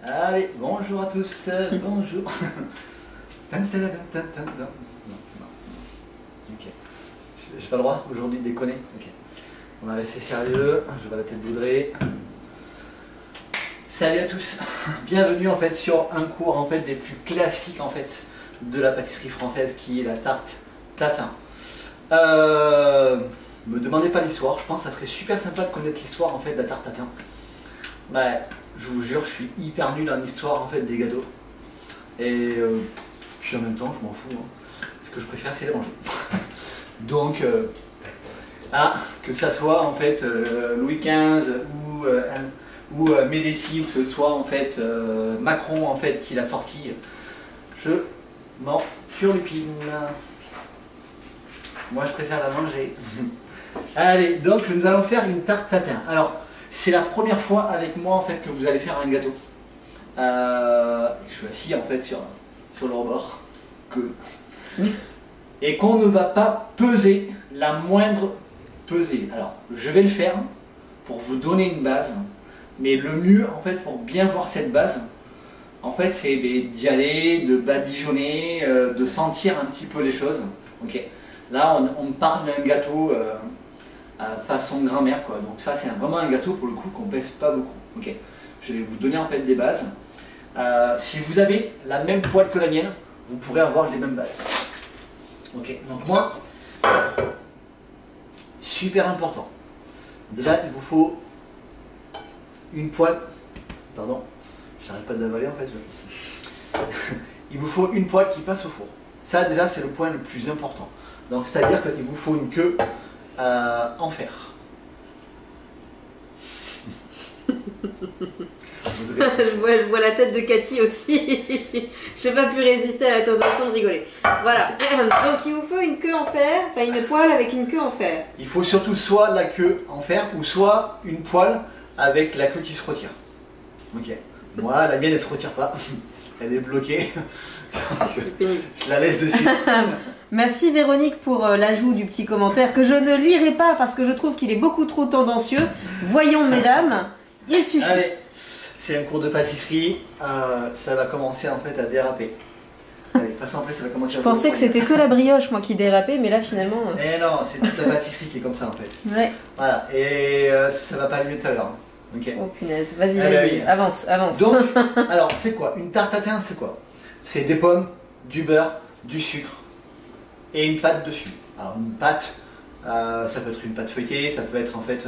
Allez, bonjour à tous, bonjour. Ok. J'ai pas le droit aujourd'hui de déconner. Ok. On va rester sérieux, je vais la tête boudrée. Salut à tous, bienvenue en fait sur un cours en fait des plus classiques en fait de la pâtisserie française qui est la tarte tatin. Me demandez pas l'histoire, je pense que ça serait super sympa de connaître l'histoire en fait de la tarte tatin. Bah, je vous jure, je suis hyper nul en histoire en fait des gâteaux. Et puis en même temps, je m'en fous. Hein. Ce que je préfère, c'est les manger. Donc, que ça soit en fait Louis XV ou Médicis, ou que ce soit en fait Macron en fait qui l'a sorti, je m'en turlupine. Moi, je préfère la manger. Allez, donc nous allons faire une tarte tatin. Alors, c'est la première fois avec moi en fait que vous allez faire un gâteau. Je suis assis en fait sur le rebord. Et qu'on ne va pas peser la moindre pesée. Alors, je vais le faire pour vous donner une base. Mais le mieux en fait pour bien voir cette base, en fait, c'est d'y aller, de badigeonner, de sentir un petit peu les choses. Ok. Là, on parle d'un gâteau façon grand-mère, quoi. Donc ça, c'est vraiment un gâteau pour le coup qu'on pèse pas beaucoup. Ok. Je vais vous donner en fait des bases. Si vous avez la même poêle que la mienne, vous pourrez avoir les mêmes bases. Ok. Donc moi, super important. Déjà, il vous faut une poêle. Pardon, j'arrête pas d'avaler en fait. Il vous faut une poêle qui passe au four. Ça, déjà, c'est le point le plus important. Donc, c'est-à-dire qu'il vous faut une queue en fer. je vois la tête de Cathy aussi. J'ai pas pu résister à la tentation de rigoler. Voilà. Donc il vous faut une queue en fer, enfin une poêle avec une queue en fer. Il faut surtout soit la queue en fer ou soit une poêle avec la queue qui se retire. Ok. Moi, la mienne, elle se retire pas. Elle est bloquée. Je la laisse dessus. Merci Véronique pour l'ajout du petit commentaire que je ne lirai pas parce que je trouve qu'il est beaucoup trop tendancieux. Voyons mesdames, il suffit. Allez, c'est un cours de pâtisserie, ça va commencer en fait à déraper. Allez, passons après, ça va commencer à... Je pensais que c'était que la brioche moi qui dérapait, mais là finalement... Eh non, c'est toute la pâtisserie qui est comme ça en fait. Ouais. Voilà, et ça va pas aller mieux tout à l'heure. Ok. Oh punaise, vas-y, vas-y, avance, avance. Donc, alors c'est quoi? Une tarte tatin, c'est quoi? C'est des pommes, du beurre, du sucre et une pâte dessus. Alors une pâte, ça peut être une pâte feuilletée, ça peut être en fait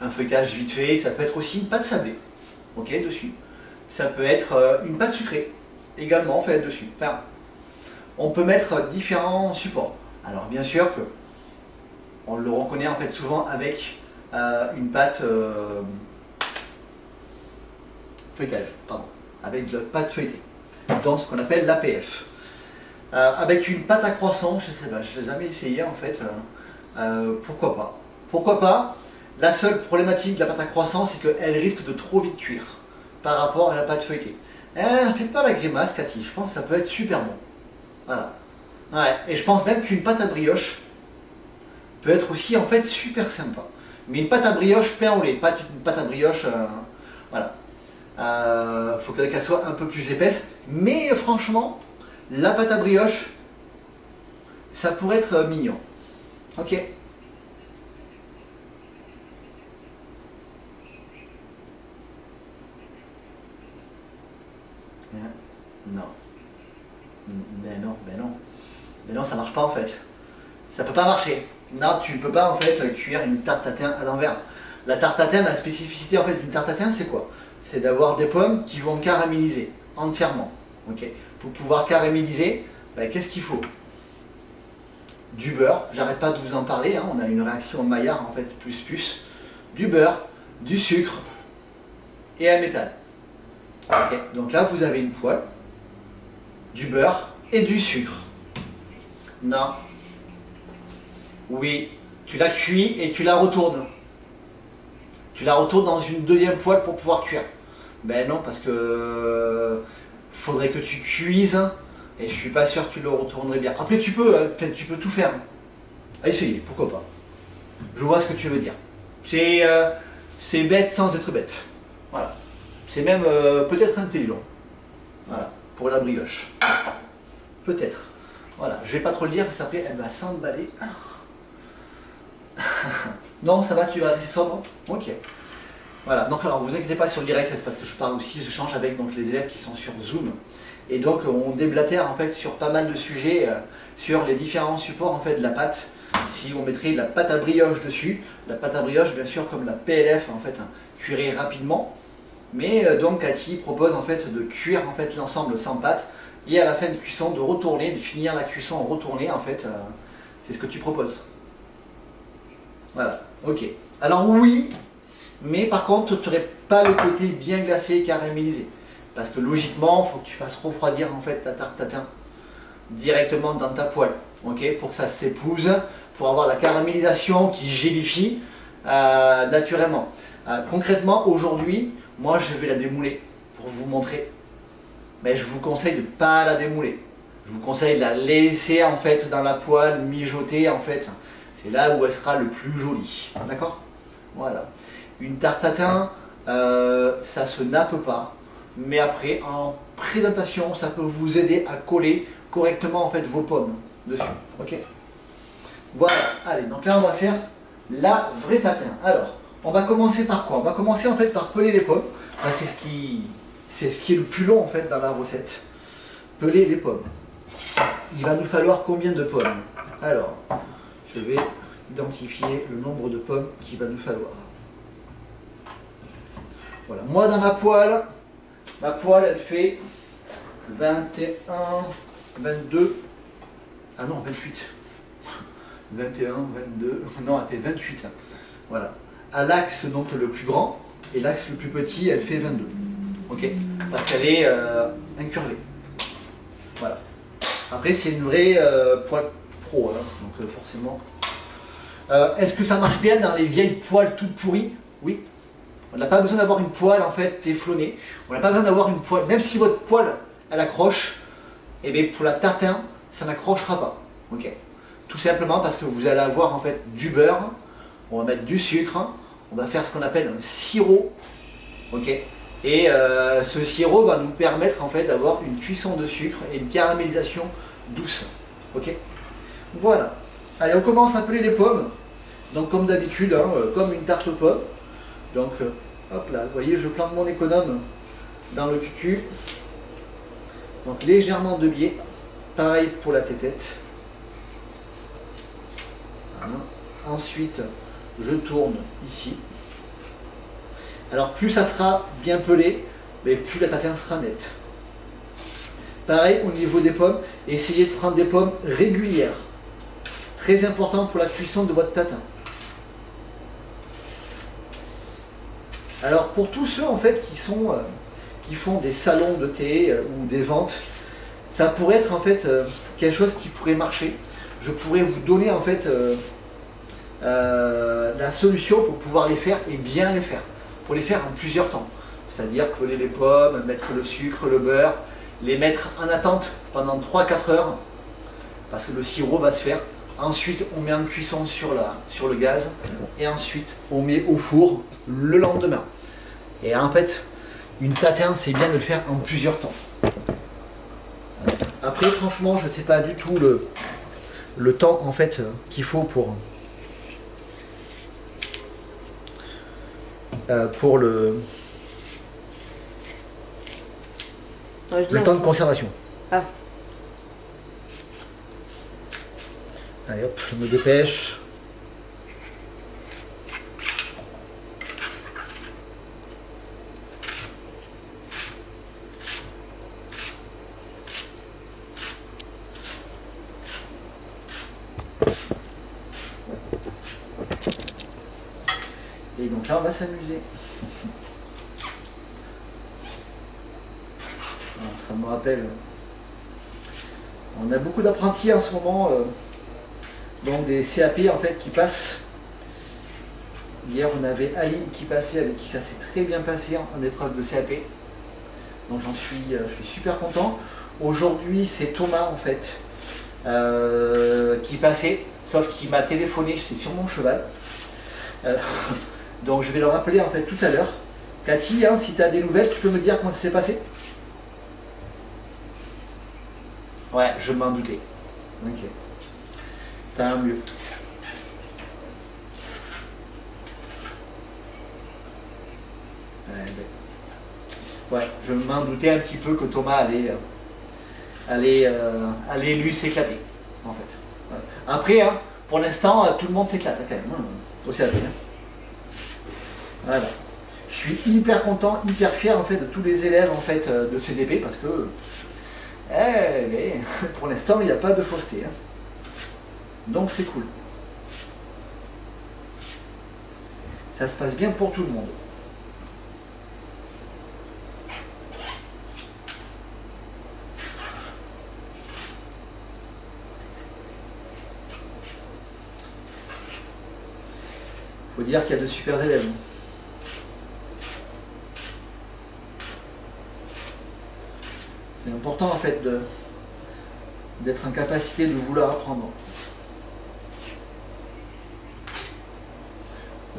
un feuilletage vite fait, ça peut être aussi une pâte sablée, ok, dessus. Ça peut être une pâte sucrée, également en fait dessus. Enfin, on peut mettre différents supports. Alors bien sûr que on le reconnaît en fait souvent avec une pâte feuilletage, pardon, avec de la pâte feuilletée, dans ce qu'on appelle l'APF. Avec une pâte à croissant, je sais pas, je n'ai jamais essayé en fait, pourquoi pas. Pourquoi pas? La seule problématique de la pâte à croissant, c'est qu'elle risque de trop vite cuire par rapport à la pâte feuilletée. Faites pas la grimace, Cathy, je pense que ça peut être super bon. Voilà. Ouais. Et je pense même qu'une pâte à brioche peut être aussi en fait super sympa. Mais une pâte à brioche pain au lait, pas une pâte à brioche, voilà. Faut qu'elle soit un peu plus épaisse, mais franchement, la pâte à brioche, ça pourrait être mignon. Ok. Non. Mais non, ça marche pas en fait. Ça peut pas marcher. Non, tu ne peux pas en fait cuire une tarte tatin à l'envers. La tarte tatin, la spécificité en fait d'une tarte tatin, c'est quoi? C'est d'avoir des pommes qui vont caraméliser entièrement. Ok. Pour pouvoir caraméliser, ben, qu'est-ce qu'il faut? Du beurre, j'arrête pas de vous en parler, hein, on a une réaction Maillard en fait, plus. Du beurre, du sucre et un métal. Ok. Donc là, vous avez une poêle, du beurre et du sucre. Non. Oui, tu la cuis et tu la retournes. Tu la retournes dans une deuxième poêle pour pouvoir cuire. Ben non, parce que faudrait que tu cuises et je suis pas sûr que tu le retournerais bien. Après tu peux tout faire. À essayer, pourquoi pas. Je vois ce que tu veux dire. C'est bête sans être bête. Voilà. C'est même peut-être intelligent. Voilà, pour la brioche. Peut-être. Voilà, je vais pas trop le dire parce qu'après elle va s'emballer. Non, ça va, tu vas rester sobre. Ok. Voilà, donc alors vous inquiétez pas sur le direct, c'est parce que je parle aussi, j'échange avec donc, les élèves qui sont sur Zoom. Et donc on déblatère en fait sur pas mal de sujets, sur les différents supports en fait de la pâte. Si on mettrait de la pâte à brioche dessus, la pâte à brioche bien sûr comme la PLF en fait, cuirait rapidement. Mais donc Cathy propose en fait de cuire en fait l'ensemble sans pâte et à la fin de cuisson de retourner, de finir la cuisson en retourné en fait, c'est ce que tu proposes. Voilà, ok. Alors oui, mais par contre tu n'aurais pas le côté bien glacé et caramélisé. Parce que logiquement, il faut que tu fasses refroidir en fait ta tarte tatin directement dans ta poêle, ok, pour que ça s'épouse, pour avoir la caramélisation qui gélifie naturellement. Concrètement, aujourd'hui, moi je vais la démouler pour vous montrer. Mais je vous conseille de ne pas la démouler. Je vous conseille de la laisser en fait dans la poêle, mijoter en fait. C'est là où elle sera le plus jolie. D'accord? Voilà. Une tarte tatin, ça se nappe pas. Mais après, en présentation, ça peut vous aider à coller correctement en fait vos pommes dessus. Ok? Voilà. Allez, donc là on va faire la vraie tatin. Alors, on va commencer par quoi? On va commencer en fait par peler les pommes. Enfin, c'est ce qui est le plus long en fait dans la recette. Peler les pommes. Il va nous falloir combien de pommes? Alors, je vais identifier le nombre de pommes qu'il va nous falloir. Voilà. Moi dans ma poêle elle fait 21, 22, ah non 28. 21, 22, non elle fait 28. Voilà. À l'axe donc le plus grand et l'axe le plus petit elle fait 22. Ok, parce qu'elle est incurvée. Voilà. Après c'est une vraie poêle pro, hein, donc forcément. Est-ce que ça marche bien dans les vieilles poêles toutes pourries? Oui. On n'a pas besoin d'avoir une poêle en fait téflonnée. On n'a pas besoin d'avoir une poêle, même si votre poêle elle accroche, et bien pour la tatin ça n'accrochera pas. Ok. Tout simplement parce que vous allez avoir en fait du beurre, on va mettre du sucre, on va faire ce qu'on appelle un sirop. Ok. Et ce sirop va nous permettre en fait d'avoir une cuisson de sucre et une caramélisation douce. Ok. Voilà. Allez, on commence à peler les pommes. Donc comme d'habitude, hein, comme une tarte aux pommes. Donc hop là, vous voyez, je plante mon économe dans le cucu. Donc légèrement de biais. Pareil pour la tétette. Voilà. Ensuite, je tourne ici. Alors plus ça sera bien pelé, mais plus la tatin sera nette. Pareil au niveau des pommes, essayez de prendre des pommes régulières. Très important pour la cuisson de votre tatin. Alors pour tous ceux en fait qui font des salons de thé ou des ventes, ça pourrait être en fait quelque chose qui pourrait marcher. Je pourrais vous donner en fait la solution pour pouvoir les faire et bien les faire. Pour les faire en plusieurs temps. C'est-à-dire peler les pommes, mettre le sucre, le beurre, les mettre en attente pendant 3-4 heures parce que le sirop va se faire. Ensuite, on met en cuisson sur le gaz et ensuite on met au four le lendemain. Et en fait, une tatin, c'est bien de le faire en plusieurs temps. Après, franchement, je ne sais pas du tout le temps en fait qu'il faut pour le temps de conservation. Ah. Allez hop, je me dépêche. Et donc là, on va s'amuser. Ça me rappelle. On a beaucoup d'apprentis en ce moment, donc des CAP en fait qui passent. Hier, on avait Aline qui passait, avec qui ça s'est très bien passé en épreuve de CAP. Donc je suis super content. Aujourd'hui, c'est Thomas en fait qui passait, sauf qu'il m'a téléphoné, j'étais sur mon cheval. Donc je vais le rappeler en fait tout à l'heure Cathy, hein, si tu as des nouvelles, tu peux me dire comment ça s'est passé? Ouais, je m'en doutais. Ok. T'as un mieux. Ouais, je m'en doutais un petit peu que Thomas allait lui s'éclater, en fait. Ouais. Après, hein, pour l'instant, tout le monde s'éclate quand même. Aussi à la Voilà. Je suis hyper content, hyper fier en fait de tous les élèves en fait de CDP parce que mais, pour l'instant il n'y a pas de fausseté. Hein. Donc c'est cool. Ça se passe bien pour tout le monde. Faut dire qu'il y a de super élèves. C'est important en fait d'être en capacité de vouloir apprendre.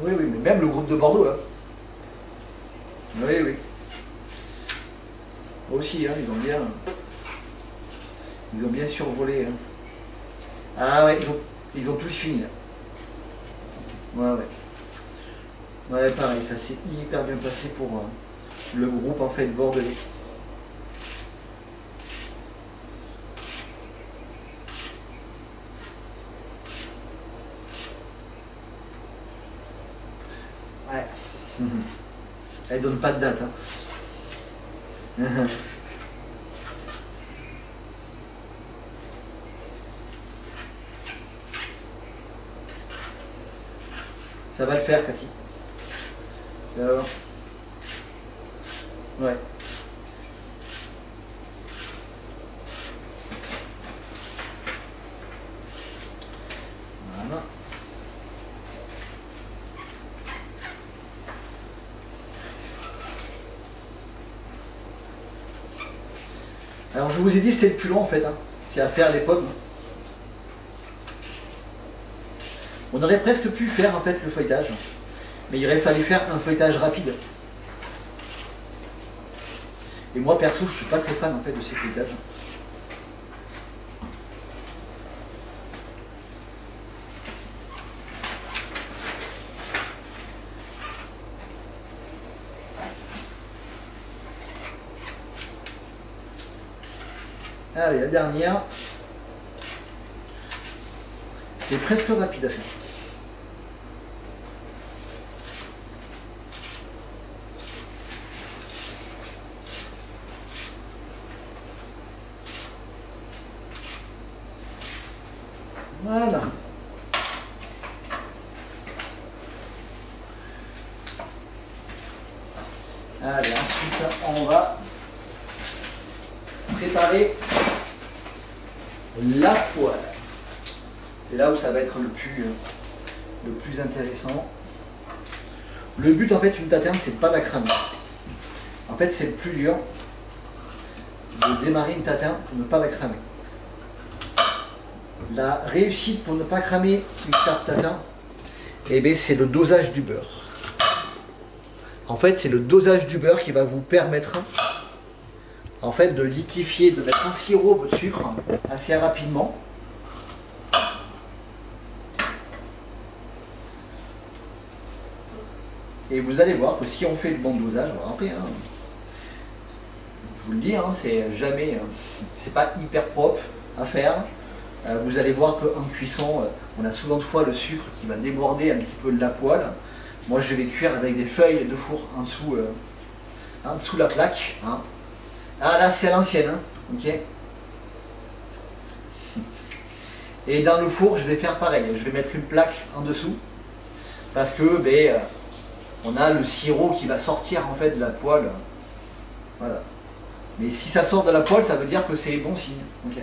Oui, oui, mais même le groupe de Bordeaux. Hein. Oui, oui. Aussi, hein, ils ont bien survolé. Hein. Ah ouais, ils ont tous fini. Là. Ouais, ouais. Ouais, pareil, ça s'est hyper bien passé pour le groupe en fait bordelais. Ouais. Elle donne pas de date. Hein. Ça va le faire, Cathy. Ouais. Voilà. Alors je vous ai dit c'était le plus long en fait. Hein. C'est à faire les pommes. On aurait presque pu faire en fait le feuilletage. Mais il aurait fallu faire un feuilletage rapide. Et moi perso, je suis pas très fan en fait de ces feuilletages. Allez, la dernière. C'est presque rapide à faire. Voilà. Allez, ensuite on va préparer la poêle. C'est là où ça va être le plus intéressant. Le but en fait une taterne, c'est pas la cramer. En fait c'est le plus dur de démarrer une taterne pour ne pas la cramer. La réussite pour ne pas cramer une tarte tatin, eh bien, c'est le dosage du beurre. En fait, c'est le dosage du beurre qui va vous permettre en fait, de liquéfier, de mettre un sirop de sucre assez rapidement. Et vous allez voir que si on fait le bon dosage, alors après, hein, je vous le dis, hein, c'est jamais, c'est pas hyper propre à faire. Vous allez voir qu'en cuisson, on a souvent de fois le sucre qui va déborder un petit peu de la poêle. Moi, je vais cuire avec des feuilles de four en dessous la plaque. Hein. Ah là, c'est à l'ancienne, hein. Ok. Et dans le four, je vais faire pareil. Je vais mettre une plaque en dessous parce que on a le sirop qui va sortir en fait de la poêle. Voilà. Mais si ça sort de la poêle, ça veut dire que c'est bon signe. Ok.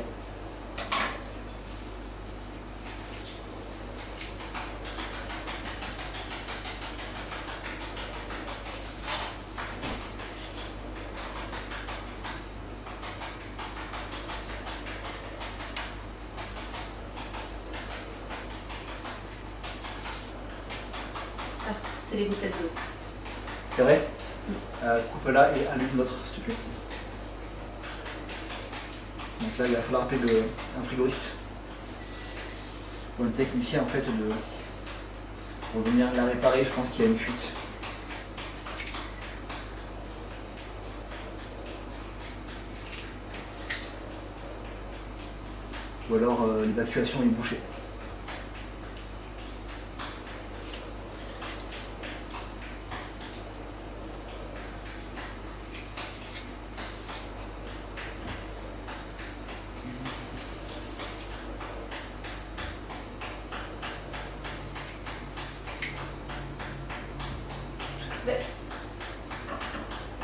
C'est les gouttelettes d'eau. C'est vrai? coupe-la et allume l'autre, s'il te plaît. Donc là, il va falloir appeler un frigoriste ou un technicien en fait pour venir la réparer. Je pense qu'il y a une fuite. Ou alors l'évacuation est bouchée.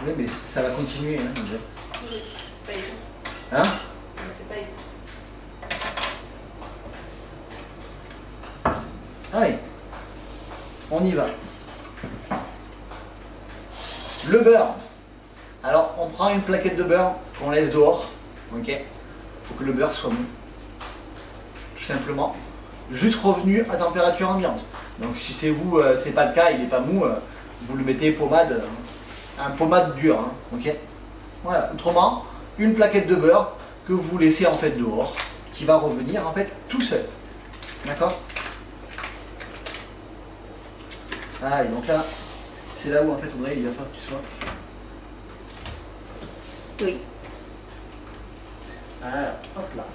Oui, mais ça va continuer. Hein, c'est pas évident. hein C'est pas évident. Allez, on y va. Le beurre. Alors, on prend une plaquette de beurre qu'on laisse dehors. Ok. Pour que le beurre soit mou. Tout simplement. Juste revenu à température ambiante. Donc, si c'est vous, c'est pas le cas, il n'est pas mou, vous le mettez pommade, un pommade dur. Hein, ok. Voilà. Autrement, une plaquette de beurre que vous laissez en fait dehors, qui va revenir en fait tout seul. D'accord? Ah, et donc là, c'est là où en fait Audrey, il va falloir que tu sois. Oui. Voilà, hop là.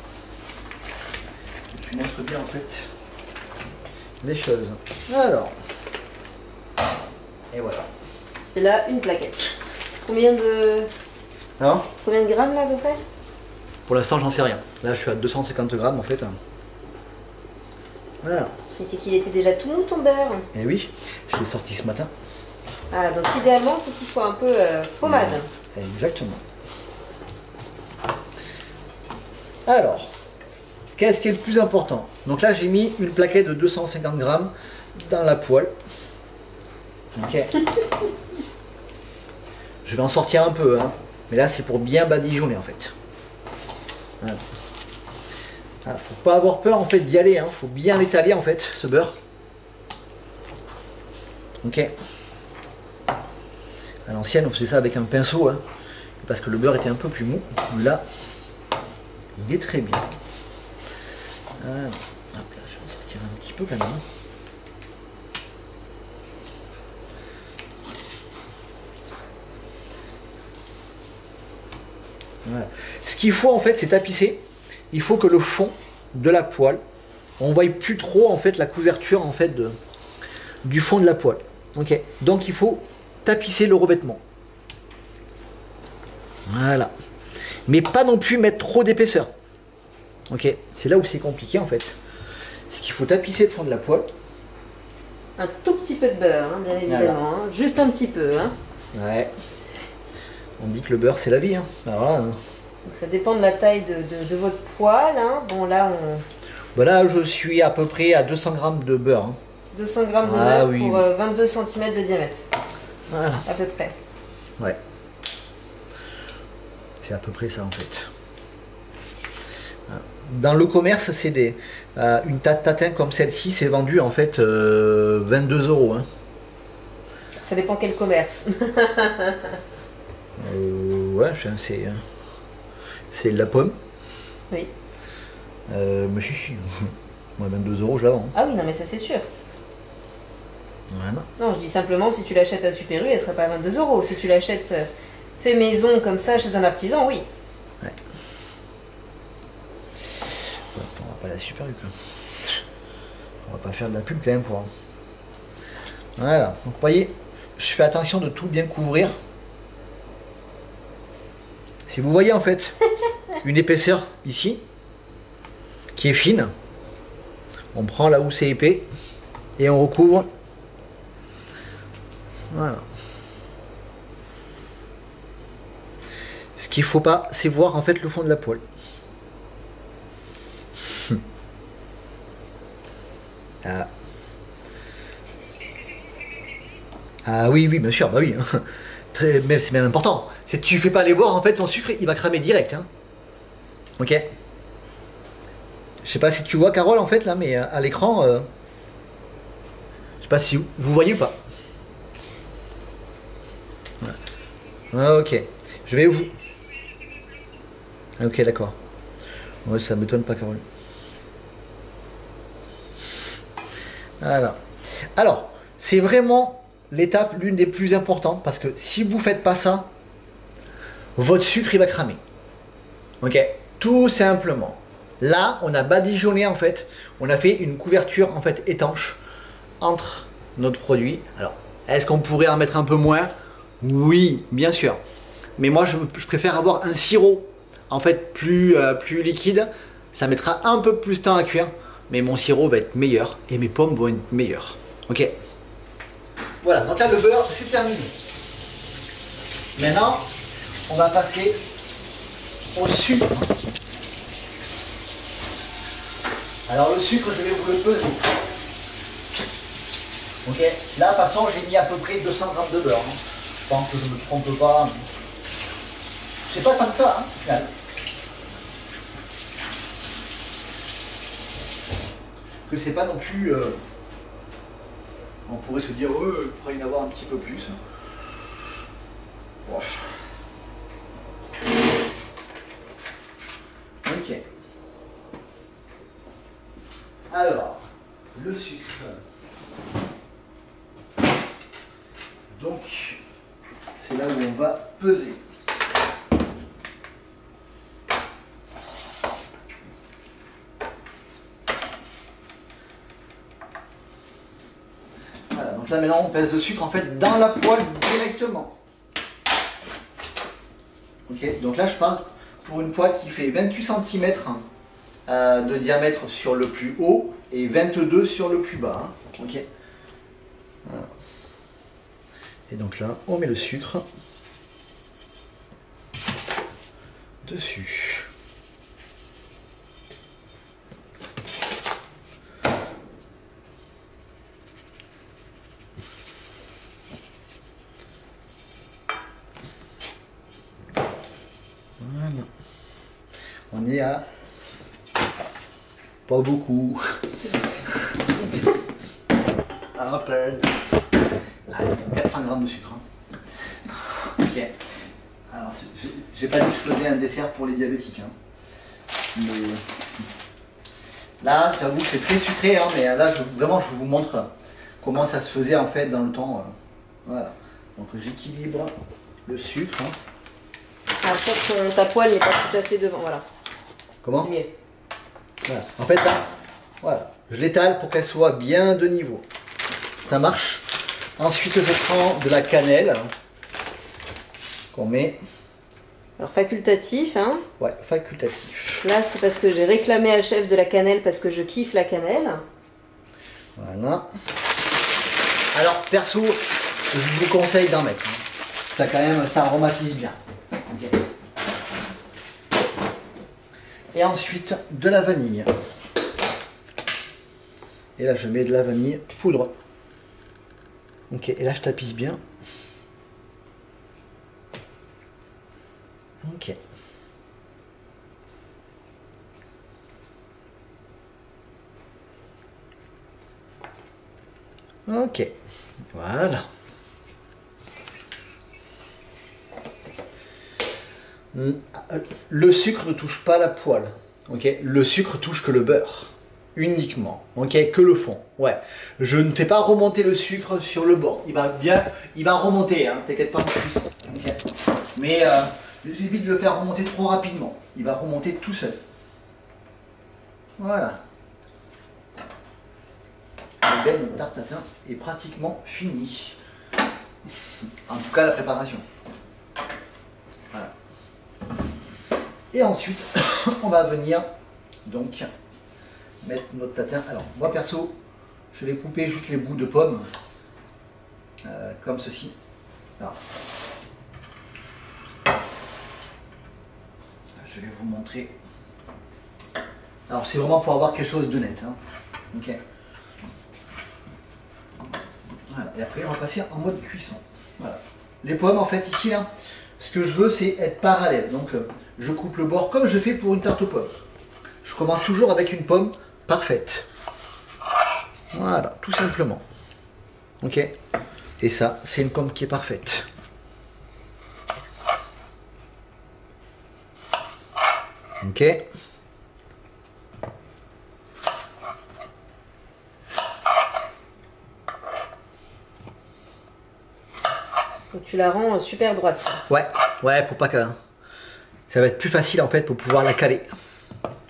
Et tu montres bien en fait les choses. Alors. Et voilà. Et là, une plaquette. Combien de grammes là à peu près? Pour l'instant, j'en sais rien. Là, je suis à 250 grammes en fait. Voilà. Mais c'est qu'il était déjà tout mou ton beurre. Et oui, je l'ai sorti ce matin. Ah, donc idéalement, il faut qu'il soit un peu pommade. Exactement. Alors, qu'est-ce qui est le plus important? Donc là, j'ai mis une plaquette de 250 grammes dans la poêle. Ok. Je vais en sortir un peu, hein. Mais là, c'est pour bien badigeonner en fait. Voilà. Ah, faut pas avoir peur en fait d'y aller, hein. Faut bien l'étaler en fait, ce beurre. Ok. À l'ancienne, on faisait ça avec un pinceau, hein, parce que le beurre était un peu plus mou. Là, il est très bien. Voilà. Hop là, je vais en sortir un petit peu quand même. Voilà. Ce qu'il faut en fait, c'est tapisser. Il faut que le fond de la poêle, on voit plus trop en fait la couverture en fait du fond de la poêle. Ok. Donc il faut tapisser le revêtement. Voilà. Mais pas non plus mettre trop d'épaisseur. Ok. C'est là où c'est compliqué en fait. C'est qu'il faut tapisser le fond de la poêle. Un tout petit peu de beurre, hein, bien évidemment. Voilà. Hein. Juste un petit peu. Hein. Ouais. On dit que le beurre c'est la vie. Hein. Alors là, donc ça dépend de la taille de votre poêle. Hein. Bon là on... ben là je suis à peu près à 200 grammes de beurre. Hein. 200 grammes de beurre oui, pour 22 cm de diamètre. Voilà. À peu près. Ouais. C'est à peu près ça en fait. Dans le commerce, c'est des une tatin comme celle-ci, c'est vendu en fait 22 €. Hein. Ça dépend quel commerce. Ouais, c'est de la pomme. Oui. Mais si. Moi, 22 € je la vends. Ah oui, non mais ça c'est sûr. Voilà. Non, je dis simplement si tu l'achètes à Super U, elle serait pas à 22 €. Si tu l'achètes fait maison comme ça chez un artisan, oui. Ouais. On va pas la Super U quoi. On va pas faire de la pub quand même pour. Voilà. Donc vous voyez, je fais attention de tout bien couvrir. Si vous voyez en fait une épaisseur ici qui est fine, on prend là où c'est épais et on recouvre. Voilà. Ce qu'il faut pas, c'est voir en fait le fond de la poêle. Ah. Ah oui, oui, bien sûr, bah oui. Mais c'est même important. Si tu fais pas les boire, en fait, ton sucre, il va cramer direct. Hein. Ok. Je sais pas si tu vois, Carole, en fait, là, mais à l'écran, je sais pas si vous voyez ou pas. Voilà. Ah, ok. Je vais vous... Ah, ok, d'accord. Ouais, ça m'étonne pas, Carole. Voilà. Alors, c'est vraiment l'étape l'une des plus importantes parce que si vous faites pas ça, votre sucre il va cramer. Ok, tout simplement. Là, on a badigeonné en fait, on a fait une couverture en fait étanche entre notre produit. Alors, est-ce qu'on pourrait en mettre un peu moins? Oui, bien sûr. Mais moi, je préfère avoir un sirop en fait plus liquide. Ça mettra un peu plus de temps à cuire, mais mon sirop va être meilleur et mes pommes vont être meilleures. Ok. Voilà, donc là le beurre c'est terminé. Maintenant, on va passer au sucre. Alors le sucre, je vais vous le peser. Ok, là de toute façon j'ai mis à peu près 200 grammes de beurre. Hein. Je pense que je ne me trompe pas. C'est pas tant que ça, hein, au final. Que c'est pas non plus... on pourrait se dire, il pourrait y en avoir un petit peu plus. Bon. Ok. Alors, le sucre. Donc, c'est là où on va peser. Voilà, donc là maintenant on pèse le sucre en fait dans la poêle directement. Ok, donc là je pars pour une poêle qui fait 28 cm de diamètre sur le plus haut et 22 sur le plus bas. Hein. Ok. Voilà. Et donc là on met le sucre dessus. Voilà. On est à pas beaucoup. À peine. Allez, 400 grammes de sucre. Hein. Ok. Alors, j'ai pas dit que je faisais un dessert pour les diabétiques. Hein. Mais là, j'avoue que c'est très sucré, hein, mais là, vraiment, je vous montre comment ça se faisait en fait dans le temps. Voilà. Donc, j'équilibre le sucre. Hein. Alors, je crois que ta poêle n'est pas tout à fait devant. Voilà. Comment? Mieux. Voilà. En fait, là, voilà. Je l'étale pour qu'elle soit bien de niveau. Ça marche. Ensuite, je prends de la cannelle qu'on met. Alors, facultatif, hein. Ouais, facultatif. Là, c'est parce que j'ai réclamé à chef de la cannelle parce que je kiffe la cannelle. Voilà. Alors, perso, je vous conseille d'en mettre. Ça, quand même, ça aromatise bien. Okay. Et ensuite, de la vanille. Et là, je mets de la vanille poudre. Ok, et là, je tapisse bien. Ok. Ok. Voilà. Le sucre ne touche pas la poêle. Ok. Le sucre touche que le beurre. Uniquement. Ok. Que le fond. Ouais. Je ne fais pas remonter le sucre sur le bord. Il va remonter. Hein, t'inquiète pas en plus. Okay. Mais j'évite de le faire remonter trop rapidement. Il va remonter tout seul. Voilà. Et bien, notre tarte tatin est pratiquement finie. En tout cas, la préparation. Voilà. Et ensuite, on va venir donc mettre notre tatin. Alors, moi perso, je vais couper juste les bouts de pommes comme ceci. Alors, je vais vous montrer. Alors, c'est vraiment pour avoir quelque chose de net. Hein. Ok. Voilà. Et après, on va passer en mode cuisson. Voilà. Les pommes, en fait, ici, là, ce que je veux, c'est être parallèle. Donc, je coupe le bord comme je fais pour une tarte aux pommes. Je commence toujours avec une pomme parfaite. Voilà, tout simplement. Ok. Et ça, c'est une pomme qui est parfaite. Ok. Donc tu la rends super droite. Ouais, ouais, pour pas que... Ça va être plus facile en fait pour pouvoir la caler.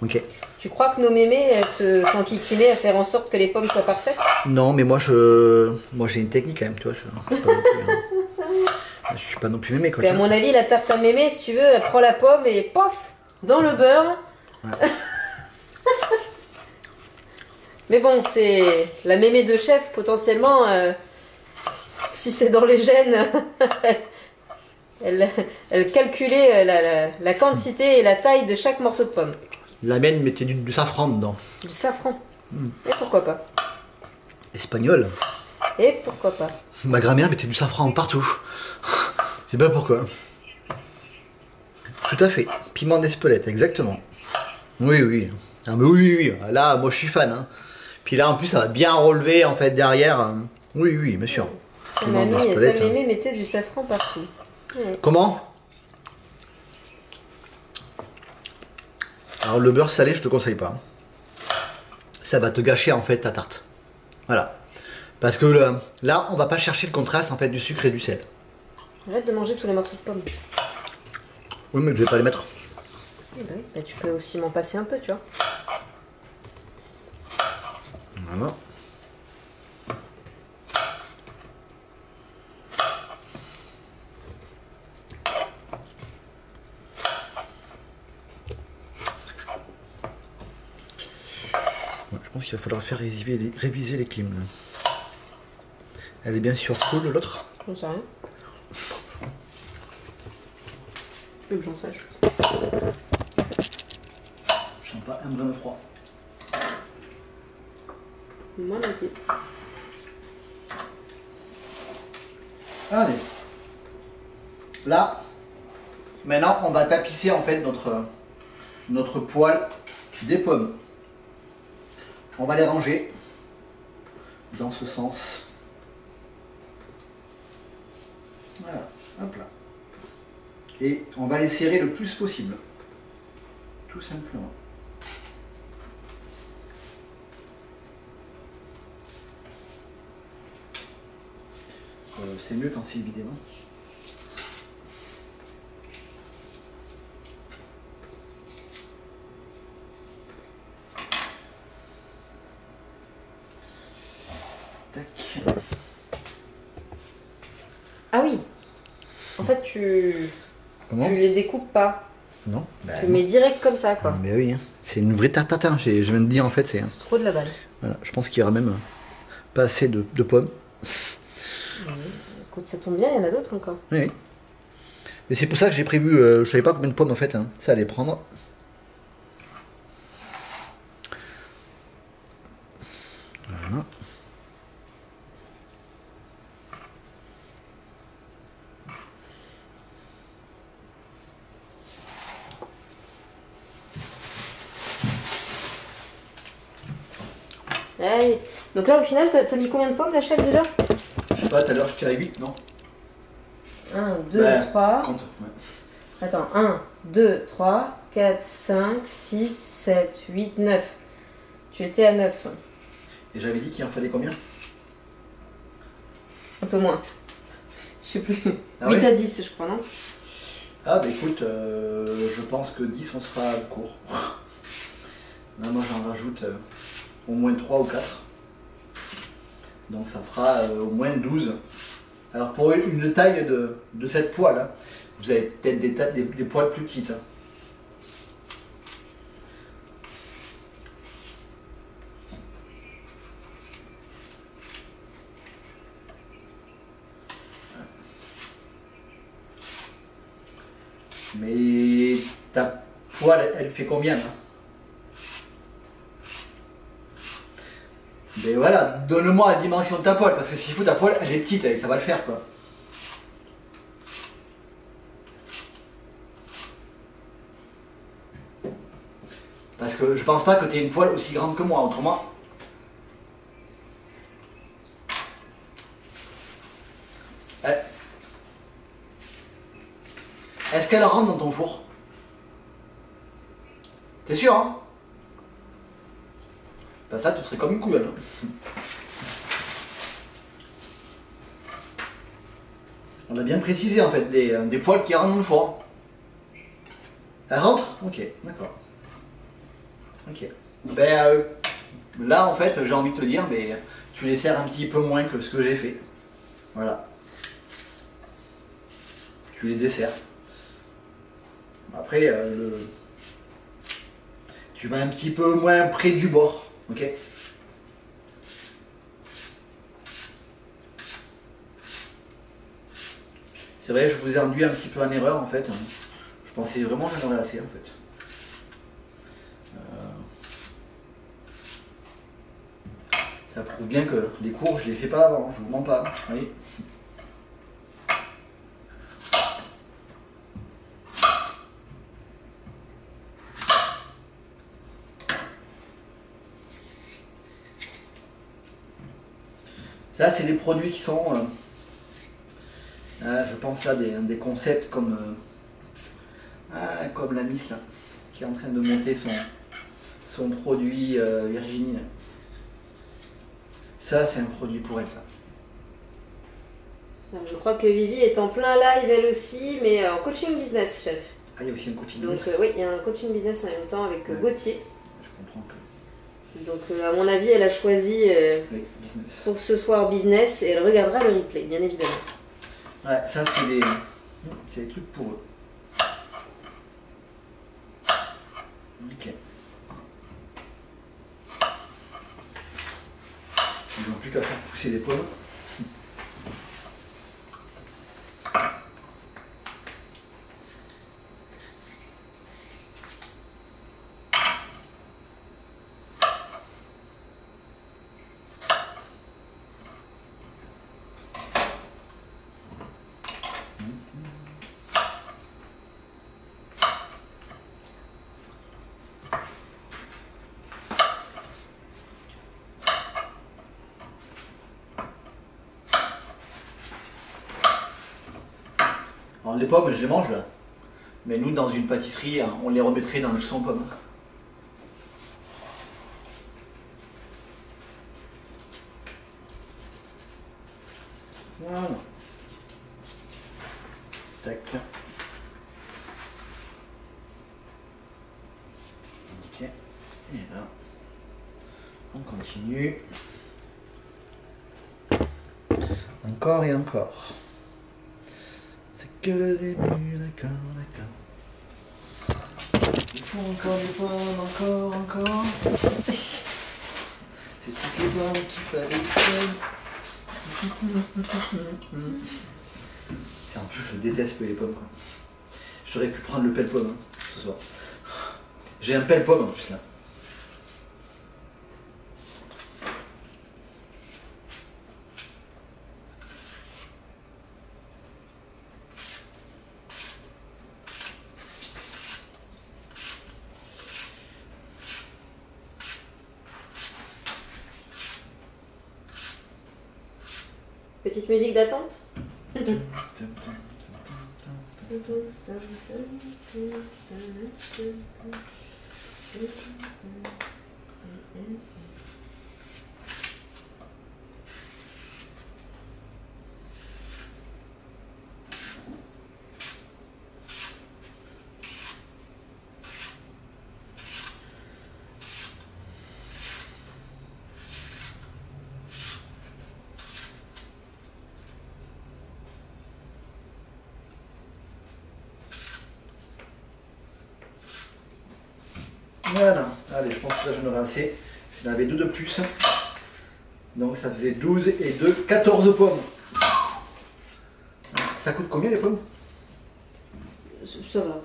Ok. Tu crois que nos mémés, elles se s'enquiquinaient à faire en sorte que les pommes soient parfaites? Non, mais moi j'ai une technique quand même, tu vois. Je suis pas non plus mémé, Parce quoi. qu'à mon avis, la tarte à mémé, si tu veux, elle prend la pomme et pof, dans le beurre. Ouais. Mais bon, c'est la mémé de chef, potentiellement, si c'est dans les gènes, elle calculait la quantité et la taille de chaque morceau de pomme. La mienne mettait du safran dedans. Du safran. Et pourquoi pas? Espagnol. Et pourquoi pas? Ma grand-mère mettait du safran partout. Je sais pas pourquoi. Tout à fait. Piment d'Espelette, exactement. Oui, oui. Ah, mais oui, oui. Là, moi, je suis fan. Hein. Puis là, en plus, ça va bien relever, en fait, derrière. Oui, oui, bien sûr. Piment d'Espelette. Ta mémé mettait du safran partout. Comment? Alors, le beurre salé, je te conseille pas. Ça va te gâcher, en fait, ta tarte. Voilà. Parce que là, on va pas chercher le contraste, en fait, du sucre et du sel. Arrête de manger tous les morceaux de pommes. Oui, mais je vais pas les mettre. Eh ben oui, mais tu peux aussi m'en passer un peu, tu vois. Voilà. Ouais, je pense qu'il va falloir faire réviser les clims. Là. Elle est bien sûr cool, l'autre. J'en sais rien. Tu veux que j'en sache? Je sens pas un brin de froid. Moi non plus. Allez. Là, maintenant, on va tapisser en fait notre poêle des pommes. On va les ranger dans ce sens. Voilà, hop là. Et on va les serrer le plus possible. Tout simplement. C'est mieux quand c'est évident. Tac. Ah oui. En fait, tu les découpes pas. Non, bah, Tu mets direct comme ça, quoi. Ah, mais oui, hein. C'est une vraie tarte tatin, je viens de dire en fait. C'est trop de la balle. voilà, je pense qu'il y aura même pas assez de pommes. Oui. Écoute, ça tombe bien, il y en a d'autres encore. Oui, oui. Mais c'est pour ça que j'ai prévu, je savais pas combien de pommes en fait, hein. Ça allait prendre. Voilà. Allez. Donc là, au final, t'as mis combien de pommes, la chef, déjà? Je sais pas, tout à l'heure je tirais 8, non? 1, 2, 3. Compte, ouais. Attends, 1, 2, 3, 4, 5, 6, 7, 8, 9. Tu étais à 9. Et j'avais dit qu'il en fallait combien? Un peu moins. Je sais plus. Ah 8 ouais à 10, je crois, non? Ah bah écoute, je pense que 10 on sera court. Là moi j'en rajoute au moins 3 ou 4. Donc ça fera au moins 12. Alors pour une taille de cette poêle, hein, vous avez peut-être des poêles plus petites. Hein. Mais ta poêle, elle fait combien là? Mais voilà, donne-moi la dimension de ta poêle, parce que s'il faut ta poêle, elle est petite, et ça va le faire quoi. Parce que je pense pas que tu aies une poêle aussi grande que moi, autrement. Est-ce qu'elle rentre dans ton four? T'es sûr, hein? Bah ça, tu serais comme une couillonne. On a bien précisé en fait, des poils qui rentrent dans le four. Elle rentre? Ok, d'accord. Ok. Ben là en fait, j'ai envie de te dire, mais tu les serres un petit peu moins que ce que j'ai fait. Voilà. Tu les desserres. Après, tu vas un petit peu moins près du bord, ok? C'est vrai, je vous ai induit un petit peu en erreur en fait. Je pensais vraiment que j'en aurais assez en fait. Ça prouve bien que les cours, je les fais pas avant, je vous mens pas. Vous voyez? Ça, c'est des produits qui sont, je pense là, des concepts comme, comme la Miss là, qui est en train de monter son produit Virginie. Ça, c'est un produit pour elle, ça. Je crois que Vivi est en plein live elle aussi, mais en coaching business, chef. Ah, il y a aussi un coaching Donc, business. oui, il y a un coaching business en même temps avec Gauthier. Je comprends que. Donc, à mon avis, elle a choisi Oui, business. pour ce soir business et elle regardera le replay, bien évidemment. Ouais, ça, c'est des trucs pour eux. Ok. Ils n'ont plus qu'à faire pousser les pommes. Alors les pommes, je les mange là. Mais nous, dans une pâtisserie, hein, on les remettrait dans le sans pomme. Voilà. Tac. Ok. Et là, on continue. Encore et encore. C'est que le début, d'accord, d'accord. Il faut encore des pommes, encore. C'est toutes les pommes qui fallait faire. En plus, je déteste les pommes, quoi. J'aurais pu prendre le pelle-pomme hein, ce soir. J'ai un pelle-pomme en plus là. Petite musique d'attente. Voilà, allez, je pense que là j'en aurai assez. J'en avais 2 de plus. Donc ça faisait 12 et 2, 14 pommes. Ça coûte combien les pommes? Ça va.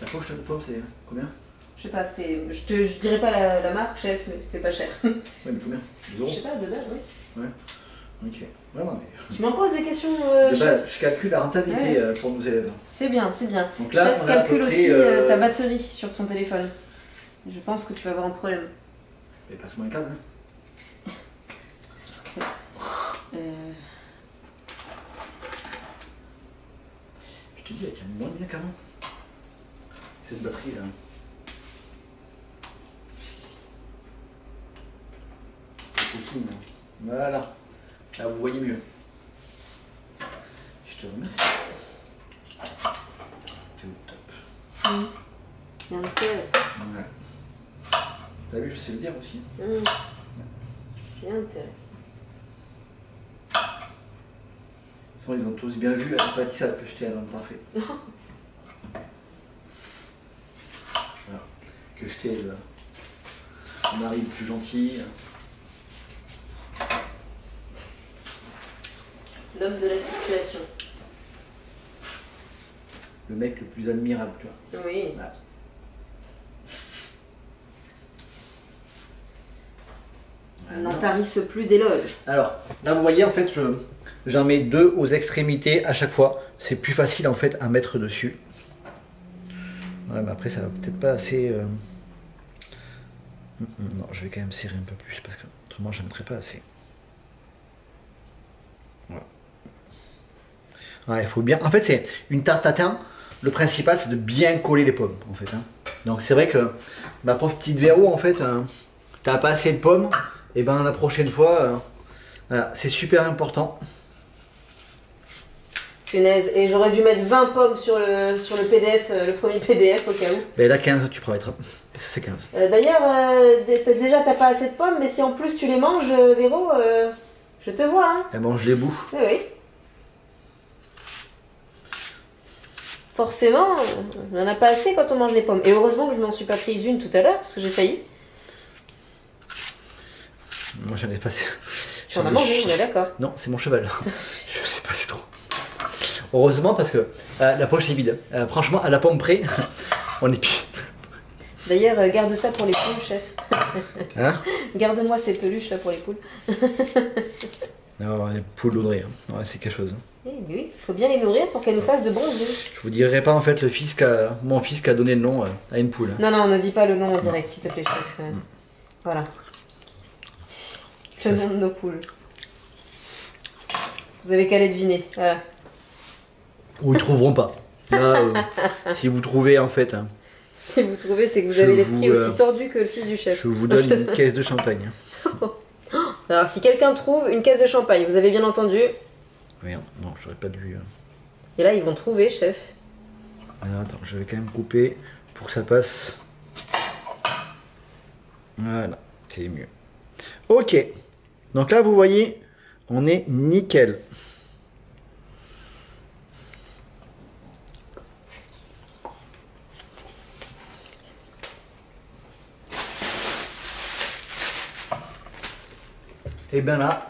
La poche de pommes, c'est combien? Je sais pas, je dirais pas la marque, chef, mais c'était pas cher. Ouais, mais combien? 2 Je euros? sais pas, de base, oui. Ouais. Ok. Ouais, non, mais... Tu m'en poses des questions, de chef. base, je calcule la rentabilité pour nos élèves. C'est bien, c'est bien. Donc là, Chef, on a à peu calcule près, aussi ta batterie sur ton téléphone. Je pense que tu vas avoir un problème. Mais passe-moi un câble. Je te dis, elle tient moins bien qu'avant. Cette batterie là. taquine. Voilà. Là, vous voyez mieux. Je te remercie. C'est au top. Il y a un peu. Ouais. T'as vu, je sais le dire aussi. Il y a intérêt. Ils ont tous bien vu la pâtissade que je t'ai alors parfait. Voilà. Que je t'ai le mari le plus gentil. L'homme de la situation. Le mec le plus admirable, tu vois. Oui. Voilà. N'en tarisse plus d'éloges. Alors, là vous voyez en fait, j'en mets 2 aux extrémités à chaque fois. C'est plus facile en fait à mettre dessus. Ouais, mais après ça va peut-être pas assez... Non, je vais quand même serrer un peu plus parce que autrement je ne mettrai pas assez. Voilà. Ouais, il faut bien... En fait c'est une tarte tatin. Le principal c'est de bien coller les pommes en fait. Hein. Donc c'est vrai que ma pauvre petite Véro en fait, t'as pas assez de pommes. Et ben la prochaine fois, voilà, c'est super important. Punaise, et j'aurais dû mettre 20 pommes sur le PDF, le premier PDF au cas où. Et là 15 tu pourras être. Ça c'est 15. D'ailleurs, déjà t'as pas assez de pommes, mais si en plus tu les manges, Véro, je te vois. Hein. Elle mange les bouts. Oui, oui. Forcément, on n'en a pas assez quand on mange les pommes. Et heureusement que je m'en suis pas prise une tout à l'heure, parce que j'ai failli. Moi j'en ai passé. Tu en as mangé, on est d'accord. Non, c'est mon cheval. Je sais pas, c'est trop. Heureusement parce que la poche est vide. Franchement, à la pomme près, on est pire. D'ailleurs, garde ça pour les poules, chef. Hein? Garde-moi ces peluches là pour les poules. Non, les poules d'Audrey, hein. Ouais, c'est quelque chose. Eh oui, il faut bien les nourrir pour qu'elles nous fassent de bons œufs. Je vous dirai pas en fait mon fils qui a donné le nom à une poule. Non, non, on ne dit pas le nom en direct, s'il te plaît, chef. Voilà. Le nom de nos poules. Vous avez qu'à les deviner. Voilà. Ou ils trouveront pas. Là, si vous trouvez en fait. Si vous trouvez, c'est que vous avez l'esprit aussi tordu que le fils du chef. Je vous donne une caisse de champagne. Alors, si quelqu'un trouve une caisse de champagne, vous avez bien entendu. Merde, non, j'aurais pas dû. Et là, ils vont trouver, chef. Alors, attends, je vais quand même couper pour que ça passe. Voilà, c'est mieux. Ok. Donc là, vous voyez, on est nickel. Et bien là,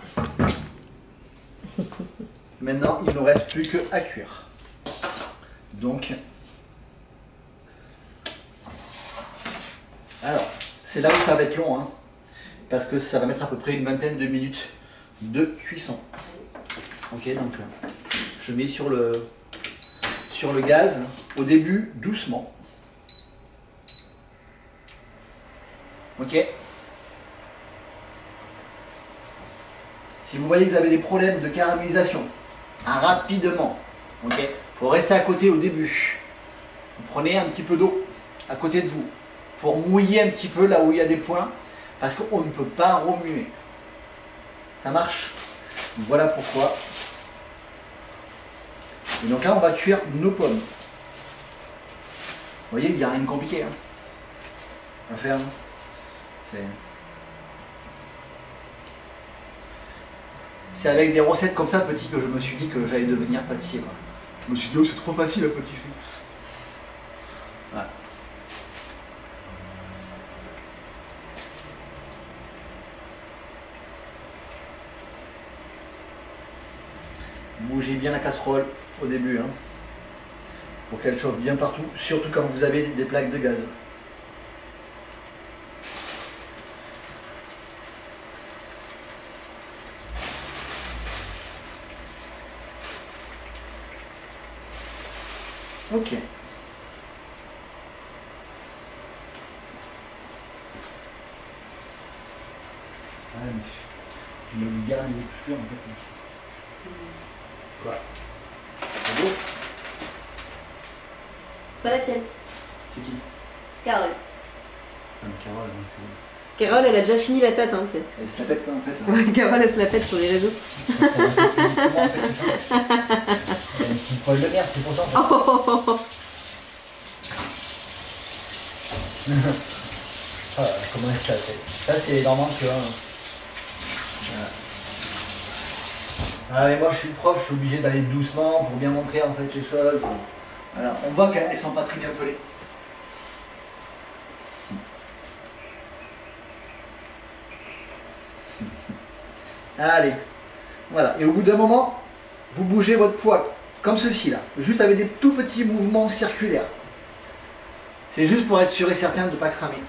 maintenant, il ne nous reste plus qu'à cuire. Donc, alors, c'est là où ça va être long, hein, parce que ça va mettre à peu près une vingtaine de minutes de cuisson. Ok, donc je mets sur le gaz, au début, doucement. Ok. Si vous voyez que vous avez des problèmes de caramélisation, rapidement, ok, faut rester à côté au début. Vous prenez un petit peu d'eau à côté de vous pour mouiller un petit peu là où il y a des points, parce qu'on ne peut pas remuer. Ça marche. Voilà pourquoi. Et donc là, on va cuire nos pommes. Vous voyez, il n'y a rien de compliqué à faire. C'est avec des recettes comme ça, petit, que je me suis dit que j'allais devenir pâtissier. Quoi. Je me suis dit, oh, c'est trop facile la pâtisserie. Voilà. Bougez bien la casserole au début, hein, pour qu'elle chauffe bien partout, surtout quand vous avez des plaques de gaz. Ok. Ah, mais je me garde les coupures en fait. Quoi? C'est beau? C'est pas la tienne. C'est qui? C'est Carole. Ah, mais Carole, c'est bon. Carole, elle a déjà fini la tête, hein, tu sais. Elle se la pète quoi en fait. Ouais, Carole, elle se la pète sur les réseaux. Comment en fait c'est ça? Elle a un petit poil de merde, c'est pour ça. En fait. Oh. Voilà, comment est-ce que ça fait? Ça c'est les normands, tu vois. Voilà. Ah, mais moi je suis prof, je suis obligé d'aller doucement pour bien montrer en fait les choses. Voilà. On voit qu'elles sont pas très bien pelées. Allez, voilà. Et au bout d'un moment, vous bougez votre poil, comme ceci là, juste avec des tout petits mouvements circulaires. C'est juste pour être sûr et certain de ne pas cramer.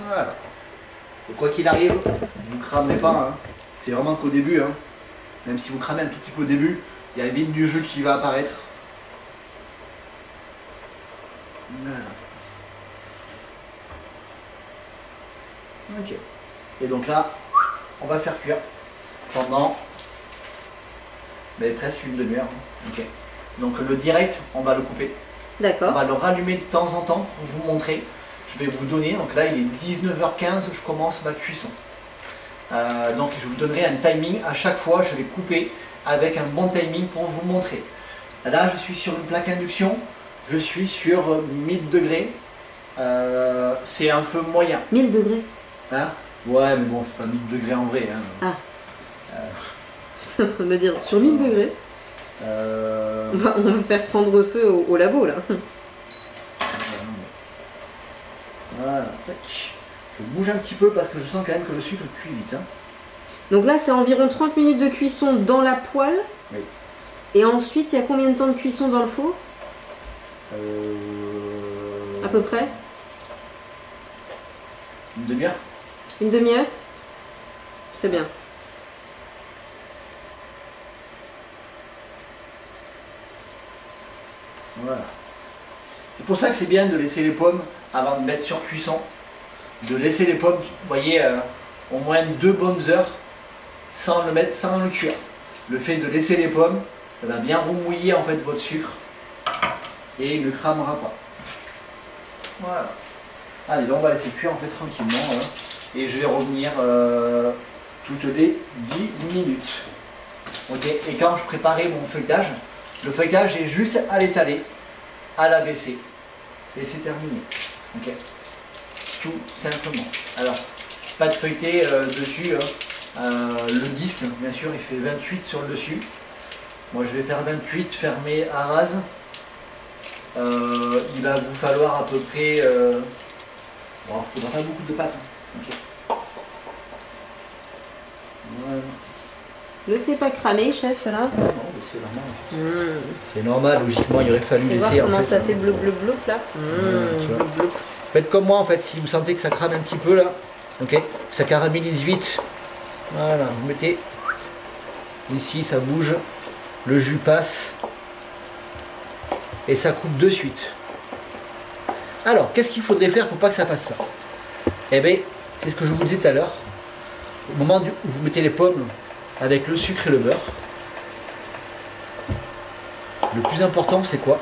Voilà. Et quoi qu'il arrive, vous ne cramerez pas. Hein. C'est vraiment qu'au début. Hein. Même si vous cramez un tout petit peu au début, il y a la bite du jeu qui va apparaître. Voilà. Ok. Et donc là, on va faire cuire pendant presque une demi-heure. Ok. Donc le direct, on va le couper. D'accord. On va le rallumer de temps en temps pour vous montrer. Je vais vous donner, donc là il est 19h15, je commence ma cuisson. Donc je vous donnerai un timing. À chaque fois, je vais couper avec un bon timing pour vous montrer. Là, je suis sur une plaque induction. Je suis sur 1000 degrés. C'est un feu moyen. 1000 degrés. Hein? Ouais, mais bon, c'est pas 1000 degrés en vrai. Hein. Ah. Je suis en train de me dire, sur 1000 degrés, on va faire prendre feu au labo là. Voilà, tac. Je bouge un petit peu parce que je sens quand même que le sucre cuit vite. Hein. Donc là, c'est environ 30 minutes de cuisson dans la poêle. Oui. Et ensuite, il y a combien de temps de cuisson dans le four? À peu près une demi-heure. Une demi-heure? Très bien. Voilà. C'est pour ça que c'est bien de laisser les pommes avant de mettre sur cuisson. De laisser les pommes, vous voyez, au moins 2 bonnes heures sans le cuire. Le fait de laisser les pommes, ça va bien remouiller en fait votre sucre et il ne cramera pas. Voilà. Allez, là on va laisser cuire en fait tranquillement. Voilà. Et je vais revenir toutes les 10 minutes. Ok. Et quand je préparais mon feuilletage, le feuilletage est juste à l'étaler, à l'abaisser. Et c'est terminé. Ok. Tout simplement. Alors, pas de feuilleté dessus. Le disque, bien sûr, il fait 28 sur le dessus. Moi, je vais faire 28 fermé à rase. Il va vous falloir à peu près... bon, il faudra pas beaucoup de pâte. Okay. Voilà. Le fais pas cramer, chef, là. Non, mais c'est normal. C'est normal, logiquement, il aurait fallu laisser. Voir comment en fait, ça fait bleu là. Faites comme moi en fait, si vous sentez que ça crame un petit peu là, ok, ça caramélise vite. Voilà, vous mettez ici, ça bouge, le jus passe et ça coupe de suite. Alors, qu'est-ce qu'il faudrait faire pour pas que ça fasse ça? Eh bien, c'est ce que je vous disais tout à l'heure. Au moment où vous mettez les pommes avec le sucre et le beurre, le plus important c'est quoi?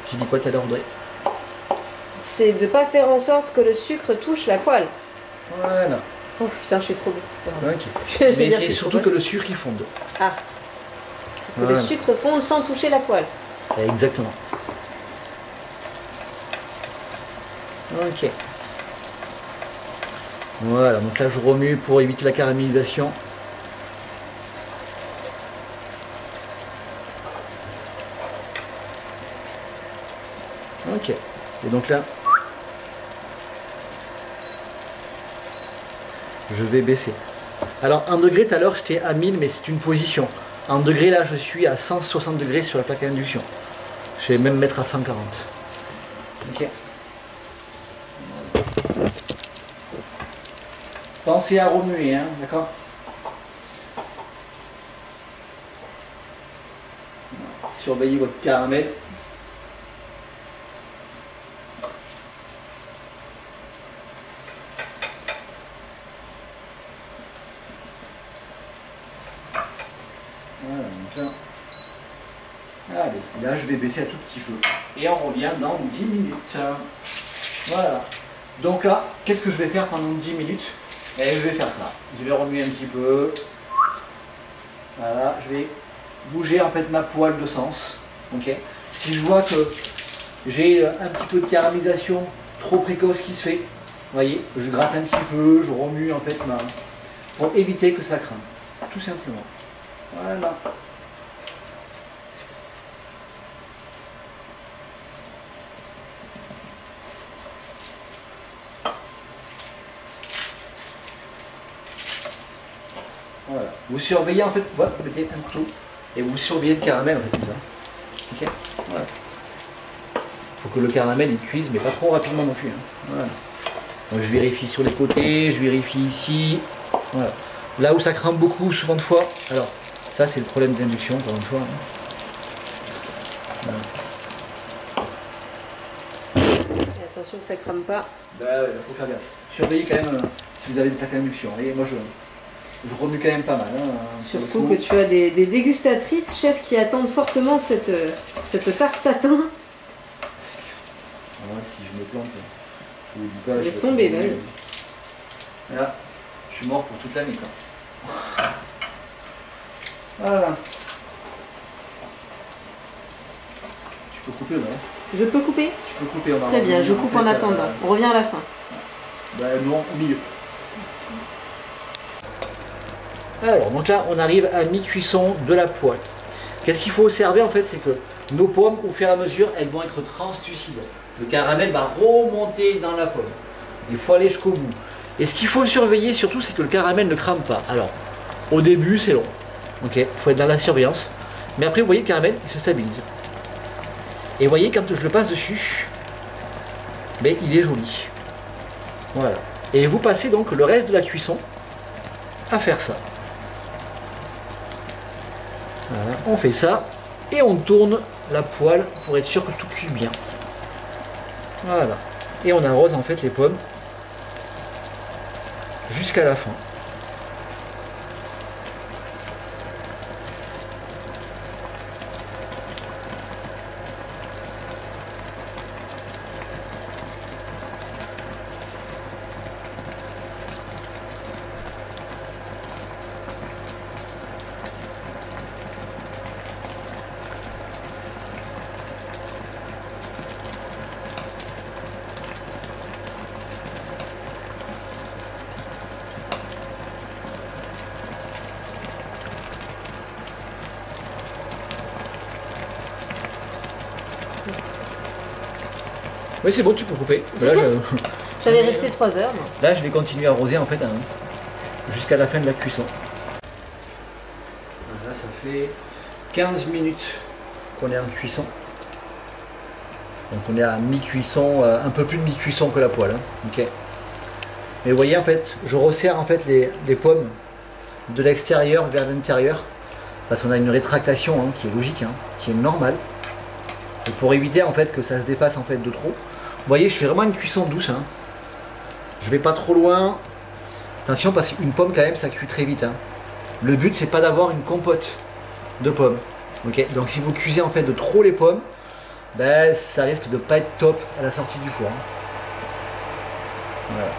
J'ai dit quoi tout à l'heure, Audrey? C'est de pas faire en sorte que le sucre touche la poêle. Voilà. Oh putain, je suis trop bien. Okay. Mais c'est surtout que le sucre il fonde. Ah. Voilà. Le sucre fonde sans toucher la poêle. Exactement. Ok. Voilà, donc là je remue pour éviter la caramélisation. Ok. Et donc là, je vais baisser. Alors en degrés tout à l'heure j'étais à 1000 mais c'est une position. En degrés là je suis à 160 degrés sur la plaque à induction. Je vais même mettre à 140. Ok. Pensez à remuer, hein, d'accord? Surveillez votre caramel. Voilà, donc là. Allez, là je vais baisser à tout petit feu. Et on revient dans 10 minutes. Voilà. Donc là, qu'est-ce que je vais faire pendant 10 minutes? Et je vais faire ça. Je vais remuer un petit peu. Voilà, je vais bouger en fait ma poêle de sens. Ok. Si je vois que j'ai un petit peu de caramélisation trop précoce qui se fait, vous voyez, je gratte un petit peu, je remue en fait pour éviter que ça crame. Tout simplement. Voilà. Voilà. Vous surveillez en fait, voilà, vous mettez un couteau et vous surveillez le caramel en fait comme ça. Ok. Voilà. Faut que le caramel il cuise, mais pas trop rapidement non plus. Hein. Voilà. Donc, je vérifie sur les côtés, je vérifie ici. Voilà. Là où ça crame beaucoup, souvent de fois. Alors, ça c'est le problème d'induction, encore une fois. Hein. Voilà. Attention que ça crame pas. Bah ouais, faut faire gaffe. Surveillez quand même si vous avez des plaques d'induction. Vous voyez, moi je remue quand même pas mal. Hein, surtout que tu as des dégustatrices, chef, qui attendent fortement cette tarte tatin. Voilà, si je me plante, je vous dis pas. Laisse tomber, bah oui. Là, je suis mort pour toute l'année quoi. Voilà. Tu peux couper là. Je peux couper? Tu peux couper. Très bien, je coupe en attendant. On revient à la fin. Bah non, au milieu. Alors, donc là, on arrive à mi-cuisson de la poêle. Qu'est-ce qu'il faut observer en fait, c'est que nos pommes, au fur et à mesure, elles vont être translucides. Le caramel va remonter dans la pomme. Il faut aller jusqu'au bout. Et ce qu'il faut surveiller surtout, c'est que le caramel ne crame pas. Alors, au début, c'est long. Ok, il faut être dans la surveillance. Mais après, vous voyez, le caramel, il se stabilise. Et vous voyez, quand je le passe dessus, ben, il est joli. Voilà. Et vous passez donc le reste de la cuisson à faire ça. Voilà, on fait ça et on tourne la poêle pour être sûr que tout cuit bien. Voilà. Et on arrose en fait les pommes jusqu'à la fin. Oui, c'est bon, tu peux couper. Là, j'allais rester 3 heures. Moi. Là, je vais continuer à arroser en fait hein, jusqu'à la fin de la cuisson. Là, ça fait 15 minutes qu'on est en cuisson. Donc, on est à mi-cuisson, un peu plus de mi-cuisson que la poêle. Hein. Ok. Mais vous voyez, en fait, je resserre en fait les pommes de l'extérieur vers l'intérieur parce qu'on a une rétractation hein, qui est logique, hein, qui est normale. Et pour éviter en fait que ça se dépasse en fait de trop. Vous voyez, je fais vraiment une cuisson douce. Hein. Je vais pas trop loin. Attention parce qu'une pomme quand même ça cuit très vite. Hein. Le but c'est pas d'avoir une compote de pommes. Ok. Donc si vous cuisez en fait de trop les pommes, ben ça risque de pas être top à la sortie du four. Hein. Voilà.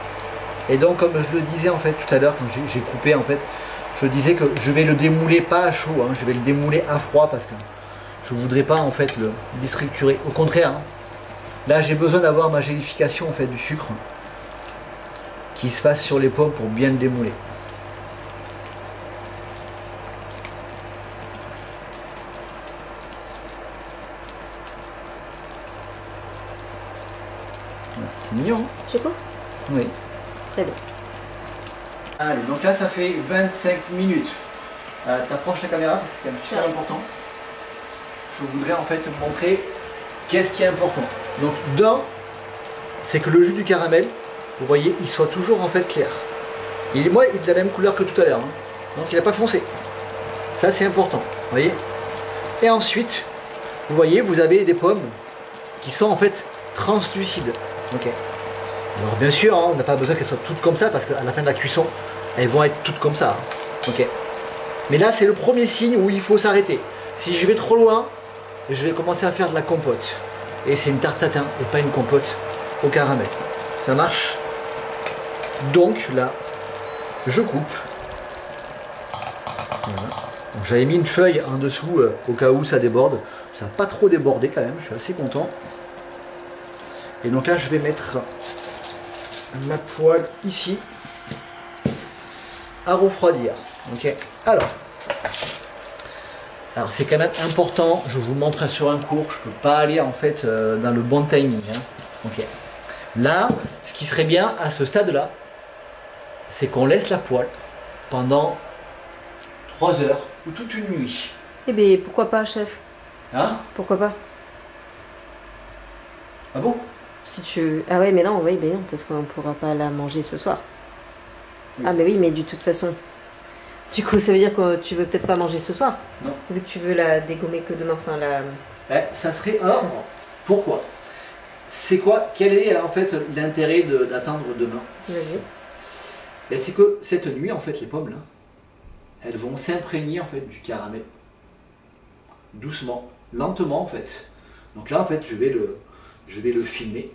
Et donc comme je le disais en fait tout à l'heure quand j'ai coupé en fait, je disais que je vais le démouler pas à chaud. Hein. Je vais le démouler à froid parce que je voudrais pas en fait le déstructurer. Au contraire. Hein. Là, j'ai besoin d'avoir ma gélification en fait du sucre qui se fasse sur les pommes pour bien le démouler. C'est mignon. Hein, je coupe? Oui. Très bien. Allez, donc là, ça fait 25 minutes. T'approches la caméra parce que c'est quand même super important. Je voudrais en fait te montrer qu'est-ce qui est important. Donc d'un, c'est que le jus du caramel, vous voyez, il soit toujours en fait clair. Il est de la même couleur que tout à l'heure. Hein. Donc il n'a pas foncé. Ça c'est important. Vous voyez. Et ensuite, vous voyez, vous avez des pommes qui sont en fait translucides. Ok. Alors bien sûr, hein, on n'a pas besoin qu'elles soient toutes comme ça parce qu'à la fin de la cuisson, elles vont être toutes comme ça. Hein. Ok. Mais là, c'est le premier signe où il faut s'arrêter. Si je vais trop loin, je vais commencer à faire de la compote. Et c'est une tarte tatin et pas une compote au caramel. Ça marche. Donc là, je coupe. Voilà. J'avais mis une feuille en dessous au cas où ça déborde. Ça n'a pas trop débordé quand même, je suis assez content. Et donc là, je vais mettre ma poêle ici à refroidir. Ok. Alors c'est quand même important, je vous montre sur un cours, je peux pas aller en fait dans le bon timing. Hein. Ok. Là, ce qui serait bien à ce stade-là, c'est qu'on laisse la poêle pendant 3 heures ou toute une nuit. Eh bien, pourquoi pas, chef? Hein? Pourquoi pas? Ah bon? Si tu... Ah ouais, mais non, oui, mais non, parce qu'on ne pourra pas la manger ce soir. Oui, ah mais oui, mais de toute façon... Du coup, ça veut dire que tu veux peut-être pas manger ce soir? Non. Vu que tu veux la dégommer que demain, enfin la... Ça serait... Alors, pourquoi? C'est quoi? Quel est en fait l'intérêt d'attendre demain? Vas-y. C'est que cette nuit, en fait, les pommes là, elles vont s'imprégner en fait du caramel. Doucement, lentement en fait. Donc là, en fait, je vais le filmer.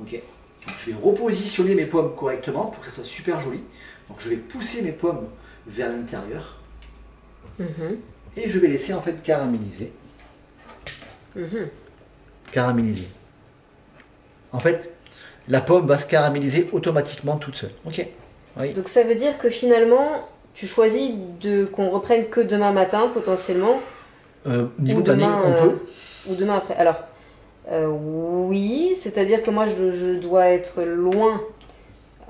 Ok. Donc, je vais repositionner mes pommes correctement pour que ça soit super joli. Donc je vais pousser mes pommes vers l'intérieur. Et je vais laisser en fait caraméliser. Caraméliser. En fait, la pomme va se caraméliser automatiquement toute seule. Ok. Oui. Donc ça veut dire que finalement, tu choisis qu'on reprenne que demain matin potentiellement. Niveau planning, on peut. Ou demain après. Alors, oui, c'est-à-dire que moi je dois être loin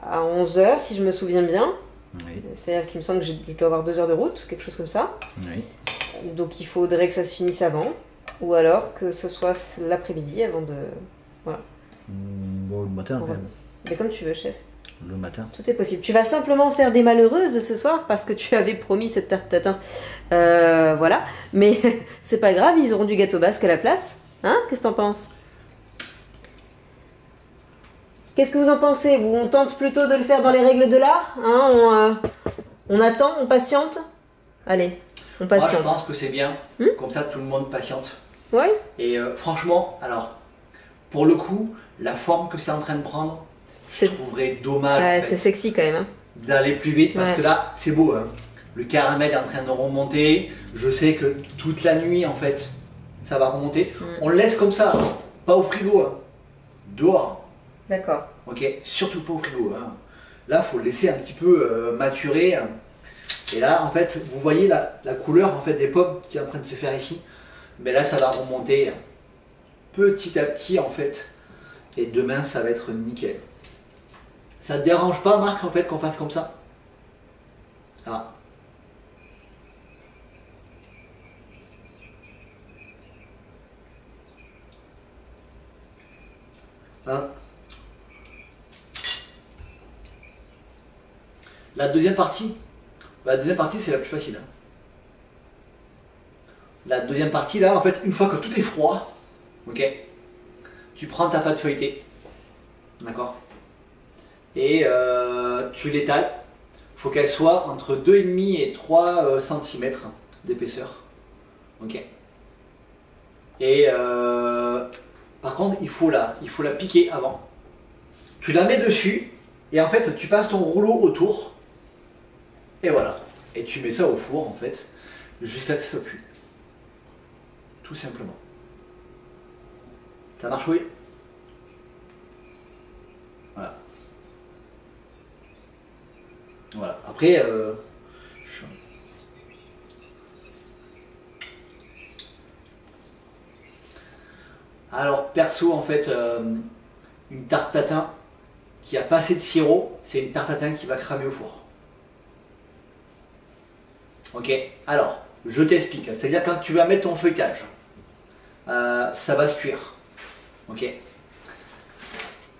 à 11 h si je me souviens bien. Oui. C'est-à-dire qu'il me semble que je dois avoir 2 heures de route, quelque chose comme ça. Oui. Donc il faudrait que ça se finisse avant. Ou alors que ce soit l'après-midi avant de... Voilà. Bon, le matin quand même. Mais comme tu veux, chef. Le matin. Tout est possible. Tu vas simplement faire des malheureuses ce soir parce que tu avais promis cette tarte tatin. Voilà. Mais c'est pas grave, ils auront du gâteau basque à la place. Hein? Qu'est-ce que t'en penses? Qu'est-ce que vous en pensez? On tente plutôt de le faire dans les règles de l'art, hein? On attend, on patiente? Allez, on patiente. Moi, je pense que c'est bien. Comme ça, tout le monde patiente. Oui. Et franchement, alors, pour le coup, la forme que c'est en train de prendre, je trouverais dommage Ouais, en fait, c'est sexy quand même. Hein. d'aller plus vite parce que là, c'est beau. Hein. Le caramel est en train de remonter. Je sais que toute la nuit, en fait, ça va remonter. On le laisse comme ça, hein. Pas au frigo, hein. Dehors. D'accord. Ok, surtout pas au frigo. Hein. Là, il faut le laisser un petit peu maturer. Hein. Et là, en fait, vous voyez la couleur en fait, des pommes qui est en train de se faire ici. Mais là, ça va remonter petit à petit, en fait. Et demain, ça va être nickel. Ça te dérange pas, Marc, en fait, qu'on fasse comme ça? Ah. Hein? La deuxième partie, c'est la plus facile. Hein. La deuxième partie, là, en fait, une fois que tout est froid, ok, tu prends ta pâte feuilletée, d'accord, et tu l'étales. Il faut qu'elle soit entre 2,5 et 3 cm d'épaisseur, ok. Et par contre, il faut la piquer avant. Tu la mets dessus, et en fait, tu passes ton rouleau autour, et voilà. Et tu mets ça au four, en fait, jusqu'à ce que ça soit cuit. Tout simplement. Ça marche, oui? Voilà. Voilà. Après, alors, perso, en fait, une tarte tatin qui a pas assez de sirop, c'est une tarte tatin qui va cramer au four. Ok, alors, je t'explique. C'est-à-dire quand tu vas mettre ton feuilletage, ça va se cuire. Ok.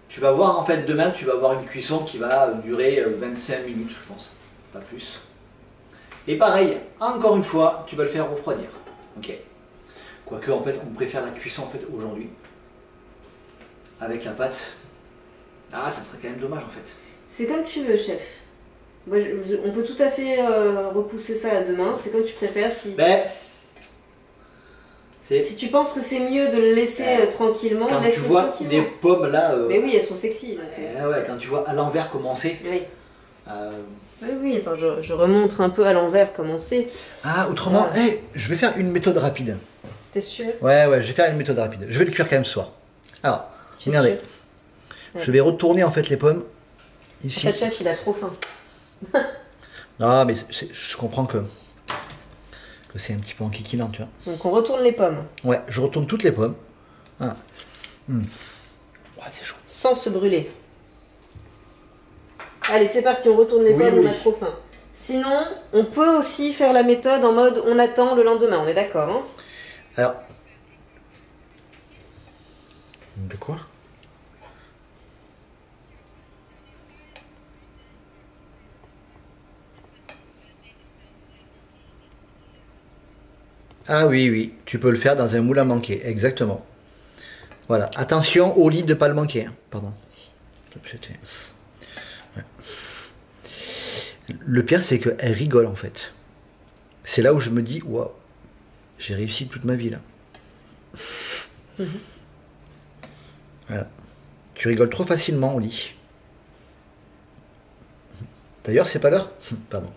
Tu vas voir en fait demain, tu vas avoir une cuisson qui va durer 25 minutes, je pense, pas plus. Et pareil, encore une fois, tu vas le faire refroidir. Ok. Quoique en fait, on préfère la cuisson en fait aujourd'hui avec la pâte. Ah, ça serait quand même dommage en fait. C'est comme tu veux, chef. Moi, on peut tout à fait repousser ça à demain, c'est comme tu préfères. Si... Ben, Si tu penses que c'est mieux de le laisser tranquillement, quand tu laisse-le vois tranquillement. les pommes là. Mais oui, elles sont sexy. Ouais, quand tu vois à l'envers commencer. Oui. Oui, attends, je remontre un peu à l'envers comment c'est. Ah, autrement, voilà. Je vais faire une méthode rapide. T'es sûr? Ouais, je vais faire une méthode rapide. Je vais le cuire quand même ce soir. Alors, regardez. Je vais retourner en fait les pommes ici. En fait, chef, il a trop faim. Non, mais je comprends que c'est un petit peu enquiquinant, tu vois. Donc on retourne les pommes. Ouais, je retourne toutes les pommes. Ah. Ouais, c'est chaud. Sans se brûler. Allez, c'est parti, on retourne les pommes, on a trop faim. Sinon, on peut aussi faire la méthode en mode on attend le lendemain, on est d'accord, hein? Alors. De quoi? Ah oui, tu peux le faire dans un moule à manquer, exactement. Voilà, attention au lit de ne pas le manquer. Hein. Pardon. Ouais. Le pire, c'est qu'elle rigole en fait. C'est là où je me dis, waouh, j'ai réussi toute ma vie là. Voilà. Tu rigoles trop facilement au lit. D'ailleurs, c'est pas l'heure. Pardon.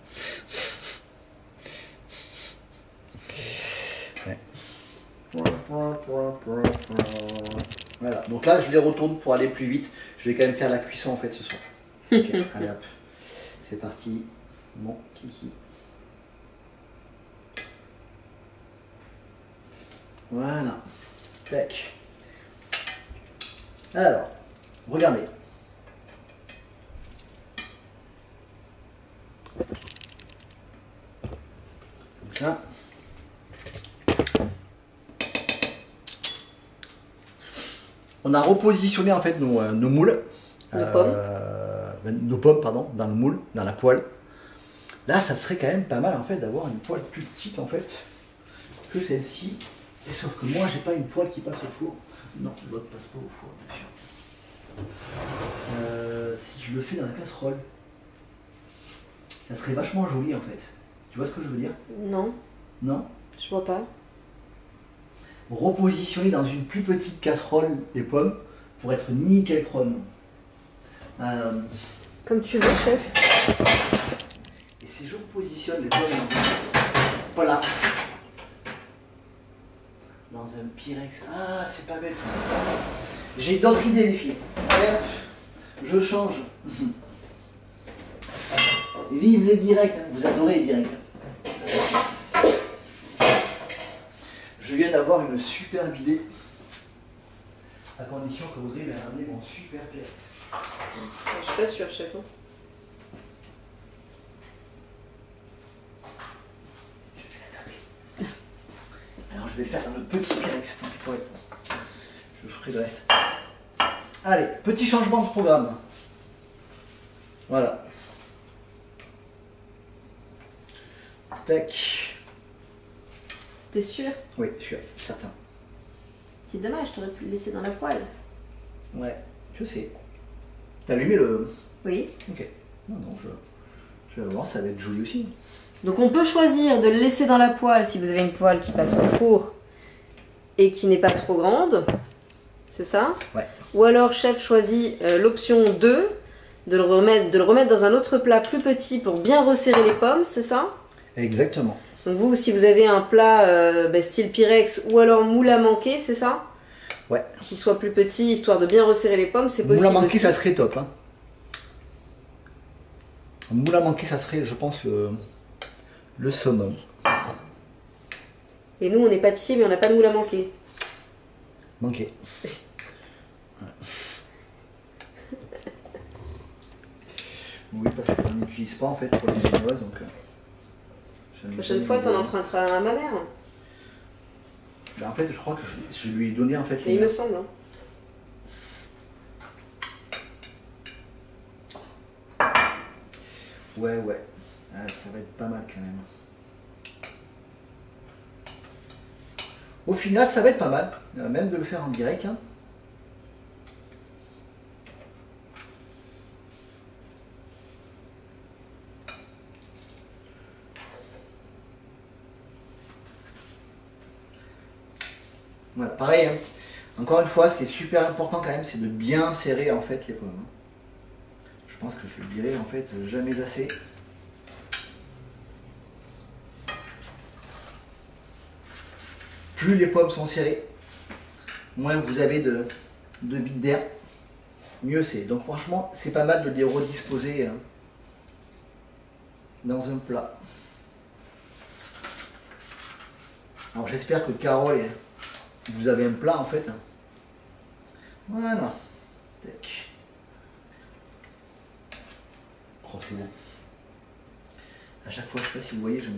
Voilà, donc là je les retourne pour aller plus vite. Je vais quand même faire la cuisson en fait ce soir. Ok, allez hop, c'est parti, mon kiki. Voilà, tac. Alors, regardez. Donc là. On a repositionné en fait nos moules, nos pommes pardon, dans le moule, dans la poêle. Là, ça serait quand même pas mal en fait d'avoir une poêle plus petite en fait que celle-ci. Et sauf que moi, j'ai pas une poêle qui passe au four. Non, l'autre passe pas au four, bien sûr. Si je le fais dans la casserole, ça serait vachement joli en fait. Tu vois ce que je veux dire? Non. Non? Je vois pas. Repositionner dans une plus petite casserole les pommes pour être nickel chrome. Comme tu veux, chef. Et si je repositionne les pommes voilà, dans un Pyrex, ah c'est pas bête ça. J'ai d'autres idées les filles. Allez, je change. Vive les directs, vous adorez les directs. Je viens d'avoir une superbe idée, à condition que Audrey m'ait ramené mon super Pyrex. Je suis pas sûre, chef. Je vais la taper. Alors je vais faire un petit Pyrex, tant pis pour elle. Je ferai le reste. Allez, petit changement de programme. Voilà. Tac. T'es sûr? Oui, je suis certain. C'est dommage, t'aurais pu le laisser dans la poêle. Ouais, je sais. T'as allumé le... Oui. Ok. Non, je vais voir, ça va être joli aussi. Donc on peut choisir de le laisser dans la poêle si vous avez une poêle qui passe au four et qui n'est pas trop grande. C'est ça? Ouais. Ou alors chef choisit l'option 2, de le remettre dans un autre plat plus petit pour bien resserrer les pommes, c'est ça? Exactement. Donc vous, si vous avez un plat style Pyrex ou alors moule à manquer, c'est ça? Ouais. Qui soit plus petit, histoire de bien resserrer les pommes, c'est possible. Moule à manquer, aussi. ça serait top. Hein. Moule à manquer, ça serait, je pense, le summum. Et nous, on est pâtissier, mais on n'a pas de moule à manquer. Manquer. Oui, parce que je n'utilise pas en fait pour les génoises, donc. La prochaine fois, t'en emprunteras à ma mère. Ben, en fait, je crois que je lui ai donné en fait. Il me semble. Hein. Ouais. Ah, ça va être pas mal quand même. Au final, ça va être pas mal, même de le faire en direct. Hein. Voilà, pareil, hein. Encore une fois, ce qui est super important quand même, c'est de bien serrer en fait les pommes. Je pense que je le dirai en fait jamais assez. Plus les pommes sont serrées, moins vous avez de vide d'air, mieux c'est. Donc franchement, c'est pas mal de les redisposer hein, dans un plat. Alors j'espère que Carole, vous avez un plat en fait. Voilà. Tac. Oh, c'est bon. À chaque fois, je sais pas si vous voyez, je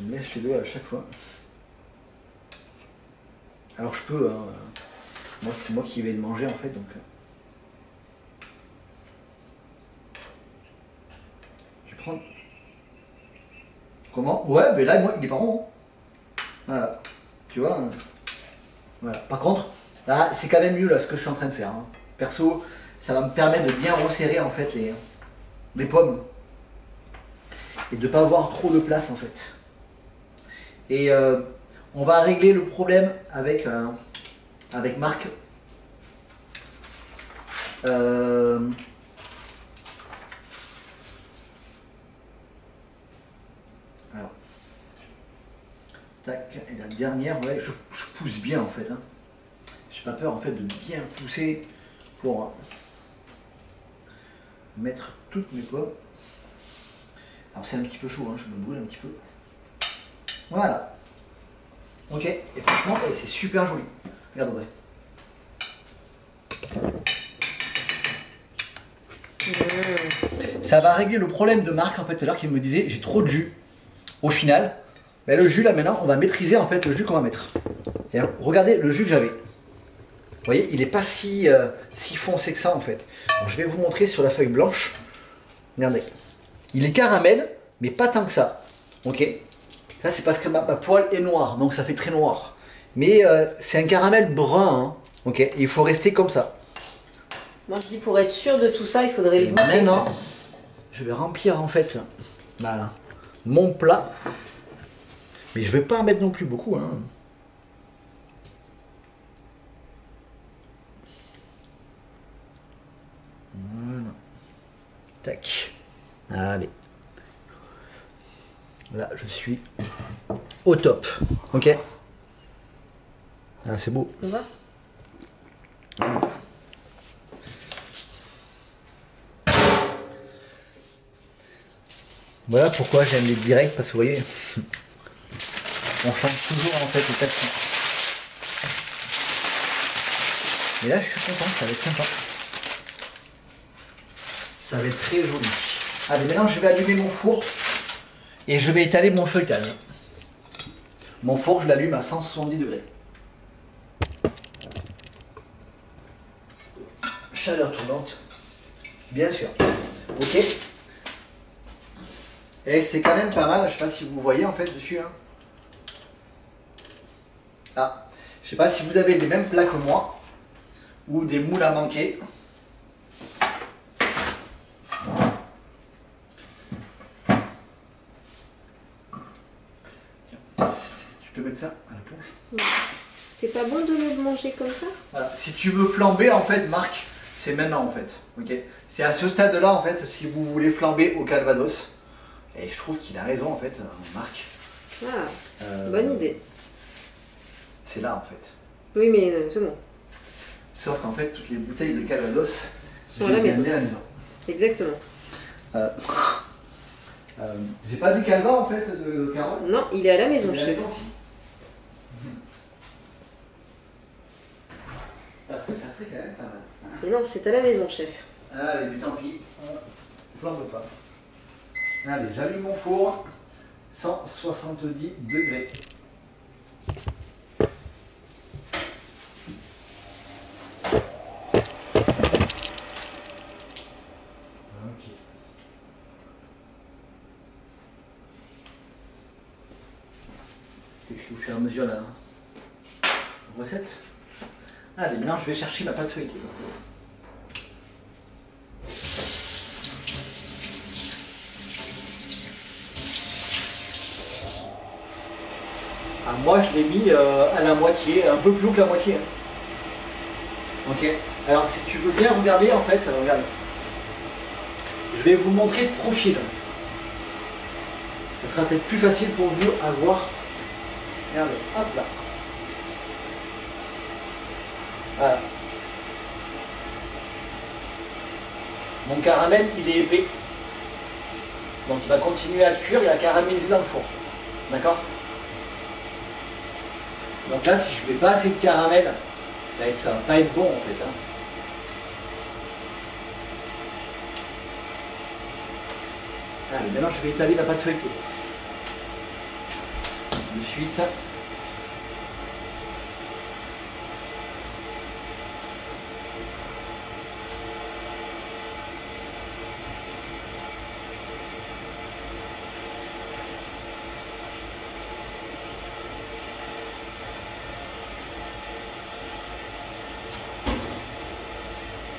me lèche les doigts à chaque fois. Alors je peux, hein, moi c'est moi qui vais le manger en fait, donc. Tu prends. Comment? Ouais, mais là moi il est pas rond. Voilà. Tu vois. Voilà. Par contre, là c'est quand même mieux là ce que je suis en train de faire. Hein. Perso, ça va me permettre de bien resserrer en fait les pommes. Et de ne pas avoir trop de place en fait. Et on va régler le problème avec Marc. Alors, tac, et la dernière, ouais, je pousse bien en fait. Hein. J'ai pas peur en fait de bien pousser pour mettre toutes mes pommes. Alors c'est un petit peu chaud, hein, je me brûle un petit peu. Voilà. Ok, et franchement, c'est super joli. Regarde Audrey. Ça va régler le problème de Marc en fait tout à l'heure qui me disait j'ai trop de jus. Au final, ben, le jus là maintenant, on va maîtriser en fait le jus qu'on va mettre. Et regardez le jus que j'avais. Vous voyez, il n'est pas si foncé que ça en fait. Alors, je vais vous montrer sur la feuille blanche. Regardez. Il est caramel, mais pas tant que ça. Ok. Ça c'est parce que ma poêle est noire, donc ça fait très noir. Mais c'est un caramel brun. Hein. Ok. Et il faut rester comme ça. Moi je dis pour être sûr de tout ça, il faudrait le goûter. Maintenant, je vais remplir en fait mon plat. Mais je vais pas en mettre non plus beaucoup. Hein. Voilà. Tac. Allez. Là, je suis au top. Ok. Ah, c'est beau. On va. Voilà pourquoi j'aime les directs, parce que vous voyez, on change toujours en fait les tactiques. Mais là, je suis content, ça va être sympa. Ça va être très joli. Allez, maintenant, je vais allumer mon four et je vais étaler mon feuilletage. Mon four, je l'allume à 170 degrés. Chaleur tournante, bien sûr. Ok. Et c'est quand même pas mal, je sais pas si vous voyez en fait dessus. Hein. Ah, je sais pas si vous avez les mêmes plats que moi ou des moules à manquer. Tiens, tu peux mettre ça à la planche. C'est pas bon de le manger comme ça? Voilà, si tu veux flamber en fait, Marc, c'est maintenant en fait. Ok, c'est à ce stade-là en fait, si vous voulez flamber au calvados. Et je trouve qu'il a raison en fait, Marc. Ah, bonne idée. C'est là en fait. Oui, mais c'est bon. Sauf qu'en fait, toutes les bouteilles de calvados sont à la maison. Exactement. J'ai pas du calva en fait de Carole. Non, il est à la maison, chef. Parce que ça c'est quand même pas mal. Et non, c'est à la maison, chef. Allez, mais tant pis, on flambe pas. Allez, j'allume mon four, 170 degrés. Ok. C'est écrit au fur et à mesure la recette. Allez, maintenant je vais chercher ma pâte feuilletée. À moi je l'ai mis à la moitié, un peu plus haut que la moitié. Ok. Alors si tu veux bien regarder en fait, regarde. Je vais vous montrer de profil. Ça sera peut-être plus facile pour vous à voir. Regardez, hop là. Voilà. Mon caramel, il est épais. Donc il va continuer à cuire et à caraméliser dans le four. D'accord? Donc là, si je ne mets pas assez de caramel, ben, ça va pas être bon en fait. Hein. Allez, maintenant je vais étaler ma pâte feuilletée. De suite.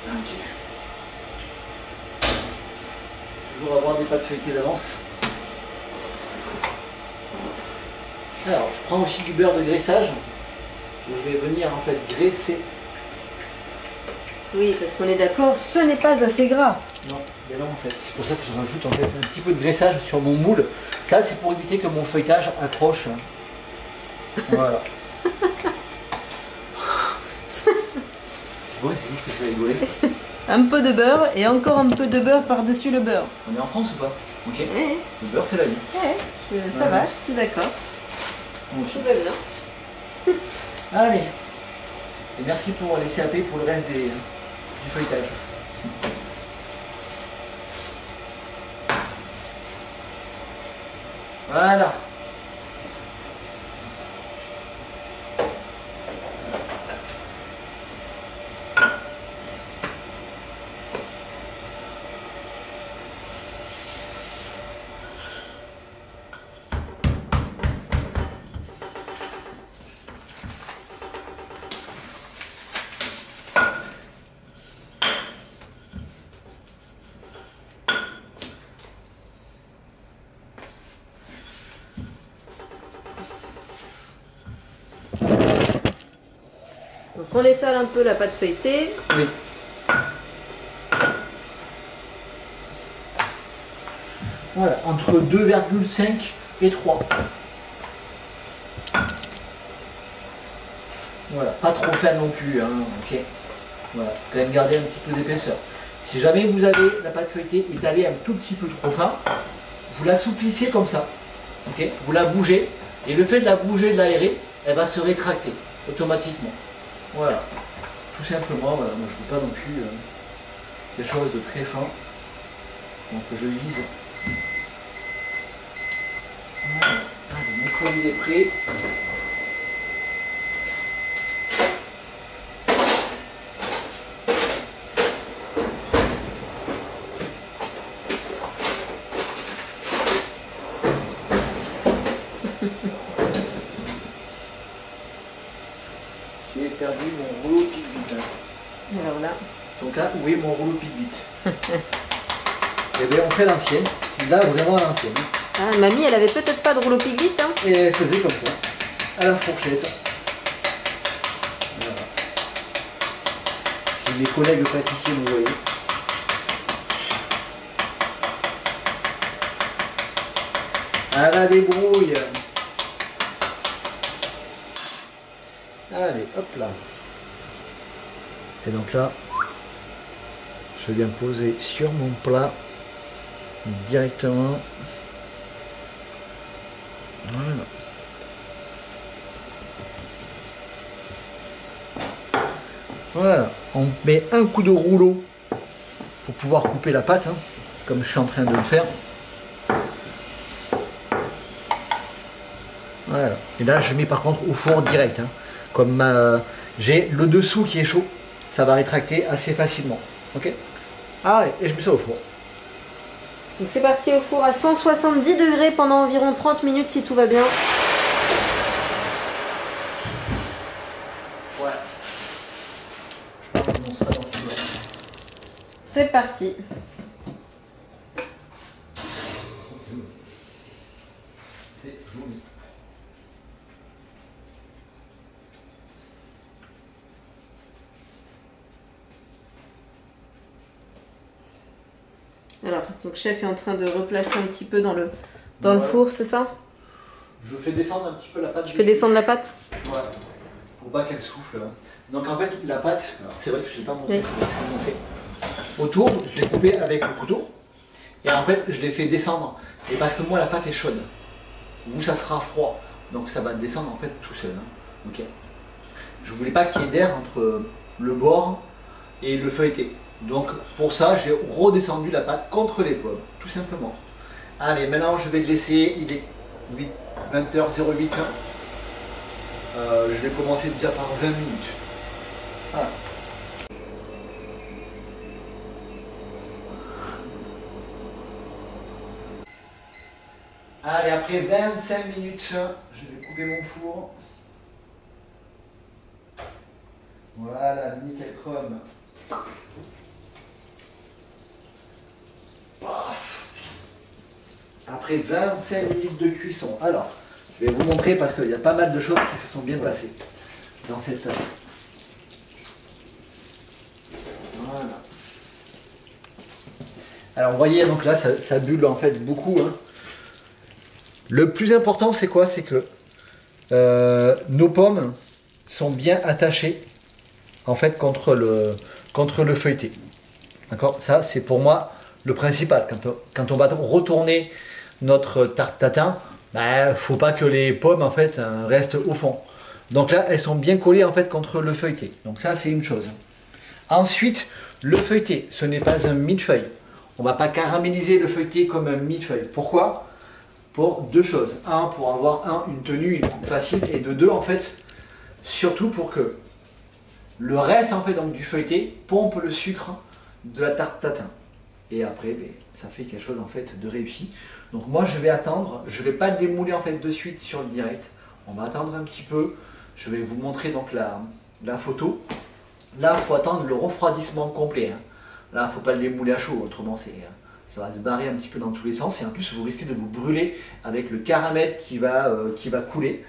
Ok. Toujours avoir des pâtes feuilletées d'avance. Alors, je prends aussi du beurre de graissage, où je vais venir en fait graisser. Oui, parce qu'on est d'accord, ce n'est pas assez gras. Non, mais non en fait, c'est pour ça que je rajoute en fait un petit peu de graissage sur mon moule. Ça, c'est pour éviter que mon feuilletage accroche. Voilà. C'est quoi ici, ce que je vais rigoler? Un peu de beurre et encore un peu de beurre par-dessus le beurre. On est en France ou pas? Ok. Ouais. Le beurre, c'est la vie. Ouais, ça va, je suis d'accord. Moi aussi. Tout va bien. Allez. Et merci pour les CAP pour le reste du feuilletage. Voilà. Donc on étale un peu la pâte feuilletée. Oui. Voilà, entre 2,5 et 3. Voilà, pas trop fin non plus, hein, ok. Voilà, faut quand même garder un petit peu d'épaisseur. Si jamais vous avez la pâte feuilletée étalée un tout petit peu trop fin, vous l'assouplissez comme ça, ok. Vous la bougez, et le fait de la bouger, de l'aérer, elle va se rétracter automatiquement. Voilà, tout simplement, voilà, moi je ne veux pas non plus quelque chose de très fin, donc je vise. Voilà, allez, mon produit est prêt. J'ai perdu mon rouleau Pic-Vite. Alors là. Donc là, où est mon rouleau Pic-Vite? Eh bien, on fait l'ancienne. Là, vraiment à l'ancienne. Ah, mamie, elle avait peut-être pas de rouleau Pic-Vite, hein. Et elle faisait comme ça, à la fourchette. Voilà. Si mes collègues pâtissiers me voyaient. À la débrouille. Allez, hop là. Et donc là, je viens poser sur mon plat directement. Voilà. Voilà, on met un coup de rouleau pour pouvoir couper la pâte, hein, comme je suis en train de le faire. Voilà, et là je mets par contre au four direct, hein. Comme j'ai le dessous qui est chaud, ça va rétracter assez facilement. Ok. Allez, et je mets ça au four. Donc c'est parti au four à 170 degrés pendant environ 30 minutes si tout va bien. Voilà. Je pense qu'on sera dans 6 heures. C'est parti. C'est joli. Alors, donc chef est en train de replacer un petit peu dans le Ouais. four, c'est ça? Je fais descendre un petit peu la pâte. Je fais descendre la pâte? Ouais. Pour pas qu'elle souffle. Donc en fait, la pâte, c'est vrai que je ne l'ai pas montré. Oui. Je vais vous montrer. Autour, je l'ai coupé avec le couteau. Et en fait, je l'ai fait descendre. Et parce que moi, la pâte est chaude. Vous, ça sera froid. Donc ça va descendre en fait tout seul. Hein. Ok. Je voulais pas qu'il y ait d'air entre le bord et le feuilleté. Donc pour ça, j'ai redescendu la pâte contre les pommes, tout simplement. Allez, maintenant je vais le laisser, il est 20h08. Je vais commencer déjà par 20 minutes. Voilà. Allez, après 25 minutes, je vais couper mon four. Voilà, nickel chrome. Paf. Après 25 minutes de cuisson. Alors, je vais vous montrer parce qu'il y a pas mal de choses qui se sont bien passées dans cette table. Voilà. Alors, vous voyez, donc là, ça bulle en fait beaucoup. Hein. Le plus important, c'est quoi? C'est que nos pommes sont bien attachées en fait contre le feuilleté. D'accord? Ça, c'est pour moi le principal. Quand on va retourner notre tarte tatin, bah, faut pas que les pommes en fait restent au fond. Donc là, elles sont bien collées en fait contre le feuilleté. Donc ça, c'est une chose. Ensuite, le feuilleté, ce n'est pas un millefeuille. On va pas caraméliser le feuilleté comme un millefeuille. Pourquoi? Pour deux choses. Un, pour avoir une tenue, une coupe facile, et de deux, en fait, surtout pour que le reste en fait donc, du feuilleté pompe le sucre de la tarte tatin. Et après, ben, ça fait quelque chose en fait de réussi. Donc moi, je vais attendre. Je ne vais pas le démouler en fait de suite sur le direct. On va attendre un petit peu. Je vais vous montrer donc la photo. Là, il faut attendre le refroidissement complet. Hein. Là, il ne faut pas le démouler à chaud, autrement ça va se barrer un petit peu dans tous les sens. Et en plus, vous risquez de vous brûler avec le caramel qui va couler.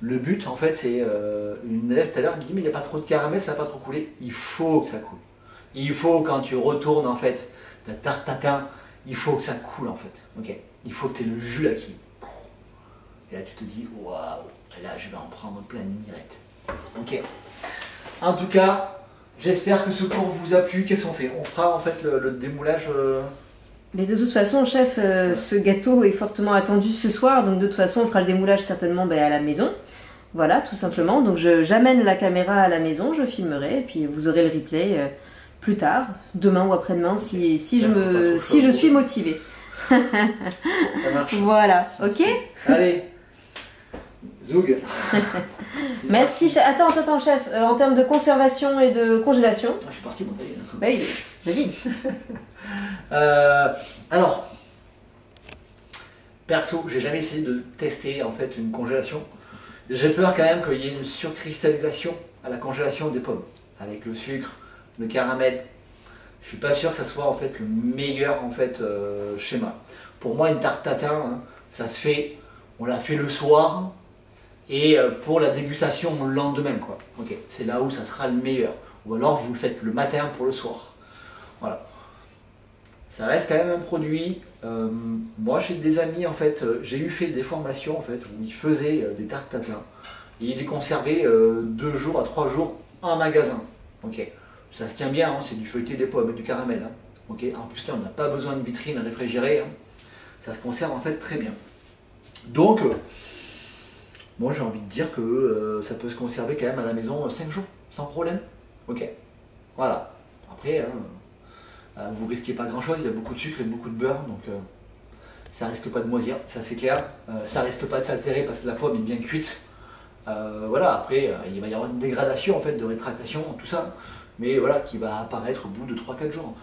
Le but, en fait, c'est une élève tout à l'heure me dit mais il n'y a pas trop de caramel, ça va pas trop couler. Il faut que ça coule. Il faut quand tu retournes en fait ta tarte tatin, il faut que ça coule en fait. Ok. Il faut que tu aies le jus là qui. Et là tu te dis waouh, là je vais en prendre plein de mirettes. Ok. En tout cas, j'espère que ce cours vous a plu. Qu'est-ce qu'on fait? On fera en fait le démoulage. Mais de toute façon, chef, ce gâteau est fortement attendu ce soir, donc de toute façon, on fera le démoulage certainement à la maison. Voilà, tout simplement. Donc j'amène la caméra à la maison, je filmerai, et puis vous aurez le replay plus tard, demain ou après-demain, si je suis motivée. Ça marche. Voilà, ok? Allez, Zoug. Merci. Attends, chef, en termes de conservation et de congélation. Je suis parti, mon taille. Bah oui, vas-y. Alors, perso, j'ai jamais essayé de tester en fait une congélation. J'ai peur quand même qu'il y ait une surcristallisation à la congélation des pommes, avec le sucre, le caramel. Je suis pas sûr que ça soit en fait le meilleur en fait schéma. Pour moi, une tarte tatin, hein, ça se fait, on la fait le soir et pour la dégustation le lendemain, quoi. Ok, c'est là où ça sera le meilleur. Ou alors vous le faites le matin pour le soir. Voilà. Ça reste quand même un produit. Moi, j'ai des amis en fait. J'ai fait des formations en fait où ils faisaient des tartes tatin et ils les conservaient 2 jours à 3 jours en magasin. Ok, ça se tient bien. Hein, c'est du feuilleté des pommes et du caramel. Hein. Ok, en plus là, on n'a pas besoin de vitrine réfrigérée. Hein. Ça se conserve en fait très bien. Donc, moi, j'ai envie de dire que ça peut se conserver quand même à la maison 5 jours sans problème. Ok, voilà. Après. Vous risquez pas grand chose, il y a beaucoup de sucre et beaucoup de beurre, donc ça risque pas de moisir, ça c'est clair. Ça risque pas de s'altérer parce que la pomme est bien cuite. Voilà, après il va y avoir une dégradation en fait de rétractation, tout ça, mais voilà, qui va apparaître au bout de 3-4 jours.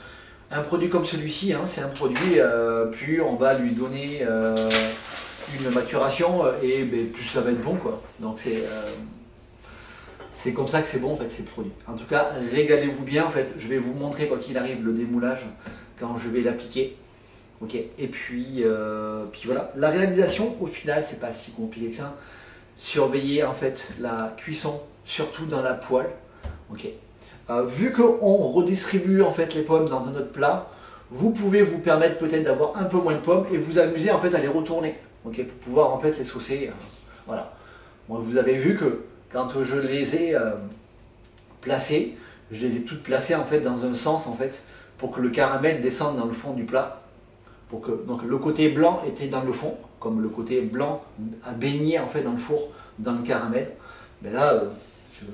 Un produit comme celui-ci, hein, c'est un produit, plus on va lui donner une maturation et plus ça va être bon quoi. Donc c'est comme ça que c'est bon en fait ces produits. En tout cas, régalez-vous bien en fait. Je vais vous montrer quoi qu'il arrive le démoulage quand je vais l'appliquer. Ok. Et puis voilà. La réalisation au final c'est pas si compliqué que ça. Surveiller en fait la cuisson, surtout dans la poêle. Ok. Vu qu'on redistribue en fait les pommes dans un autre plat, vous pouvez vous permettre peut-être d'avoir un peu moins de pommes et vous amuser en fait à les retourner, ok, pour pouvoir en fait les saucer. Voilà. Bon, vous avez vu que quand je les ai placées, je les ai toutes placées en fait dans un sens en fait pour que le caramel descende dans le fond du plat. Pour que donc le côté blanc était dans le fond, comme le côté blanc a baigné en fait dans le four, dans le caramel. Mais là, vous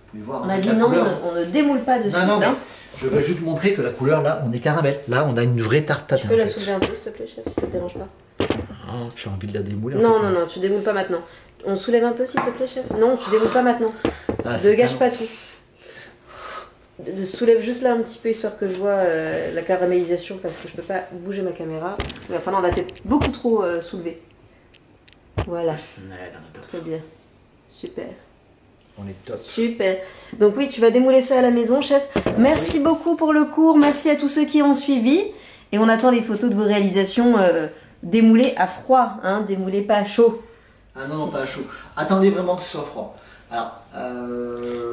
pouvez voir. On a dit non, on ne démoule pas dessus. Non, non, je veux juste montrer que la couleur là, on est caramel. Là, on a une vraie tarte tatin. Tu peux la soulever un peu, s'il te plaît, chef, si ça te dérange pas. Oh, j'ai envie de la démouler. Non, non, non, tu démoules pas maintenant. On soulève un peu, s'il te plaît, chef. Non, tu démoules pas maintenant. Ne gâche pas tout. Soulève juste là un petit peu histoire que je vois la caramélisation parce que je peux pas bouger ma caméra. Enfin non, on va peut-être beaucoup trop soulever. Voilà. Très bien. Super. On est top. Super. Donc oui, tu vas démouler ça à la maison, chef. Merci beaucoup pour le cours. Merci à tous ceux qui ont suivi. Et on attend les photos de vos réalisations démoulées à froid, hein, démoulées pas à chaud. Ah non, non, pas à chaud. Attendez vraiment que ce soit froid. Alors,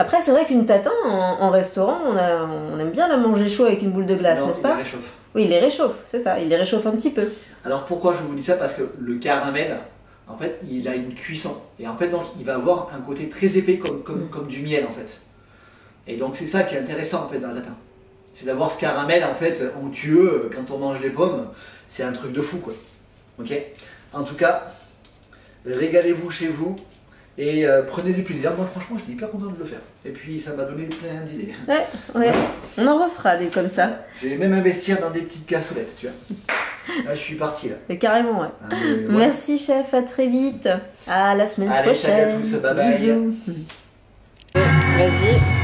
après, c'est vrai qu'une tatin en restaurant, on aime bien la manger chaud avec une boule de glace, n'est-ce pas? Il les réchauffe. Oui, il les réchauffe, c'est ça, il les réchauffe un petit peu. Alors pourquoi je vous dis ça? Parce que le caramel, en fait, il a une cuisson. Et en fait, donc, il va avoir un côté très épais comme du miel, en fait. Et donc, c'est ça qui est intéressant, en fait, dans la tatin. C'est d'avoir ce caramel, en fait, onctueux, quand on mange les pommes. C'est un truc de fou, quoi. Ok? En tout cas, régalez-vous chez vous. Et prenez du plaisir. Moi, franchement, j'étais hyper content de le faire. Et puis, ça m'a donné plein d'idées. Ouais, ouais. On en refera des comme ça. J'ai même investir dans des petites cassolettes, tu vois. Là, je suis parti, là. Mais carrément, ouais. Ah, mais, ouais. Merci, chef. À très vite. À la semaine prochaine. Allez, salut à tous. Bye bye. Bisous. Vas-y.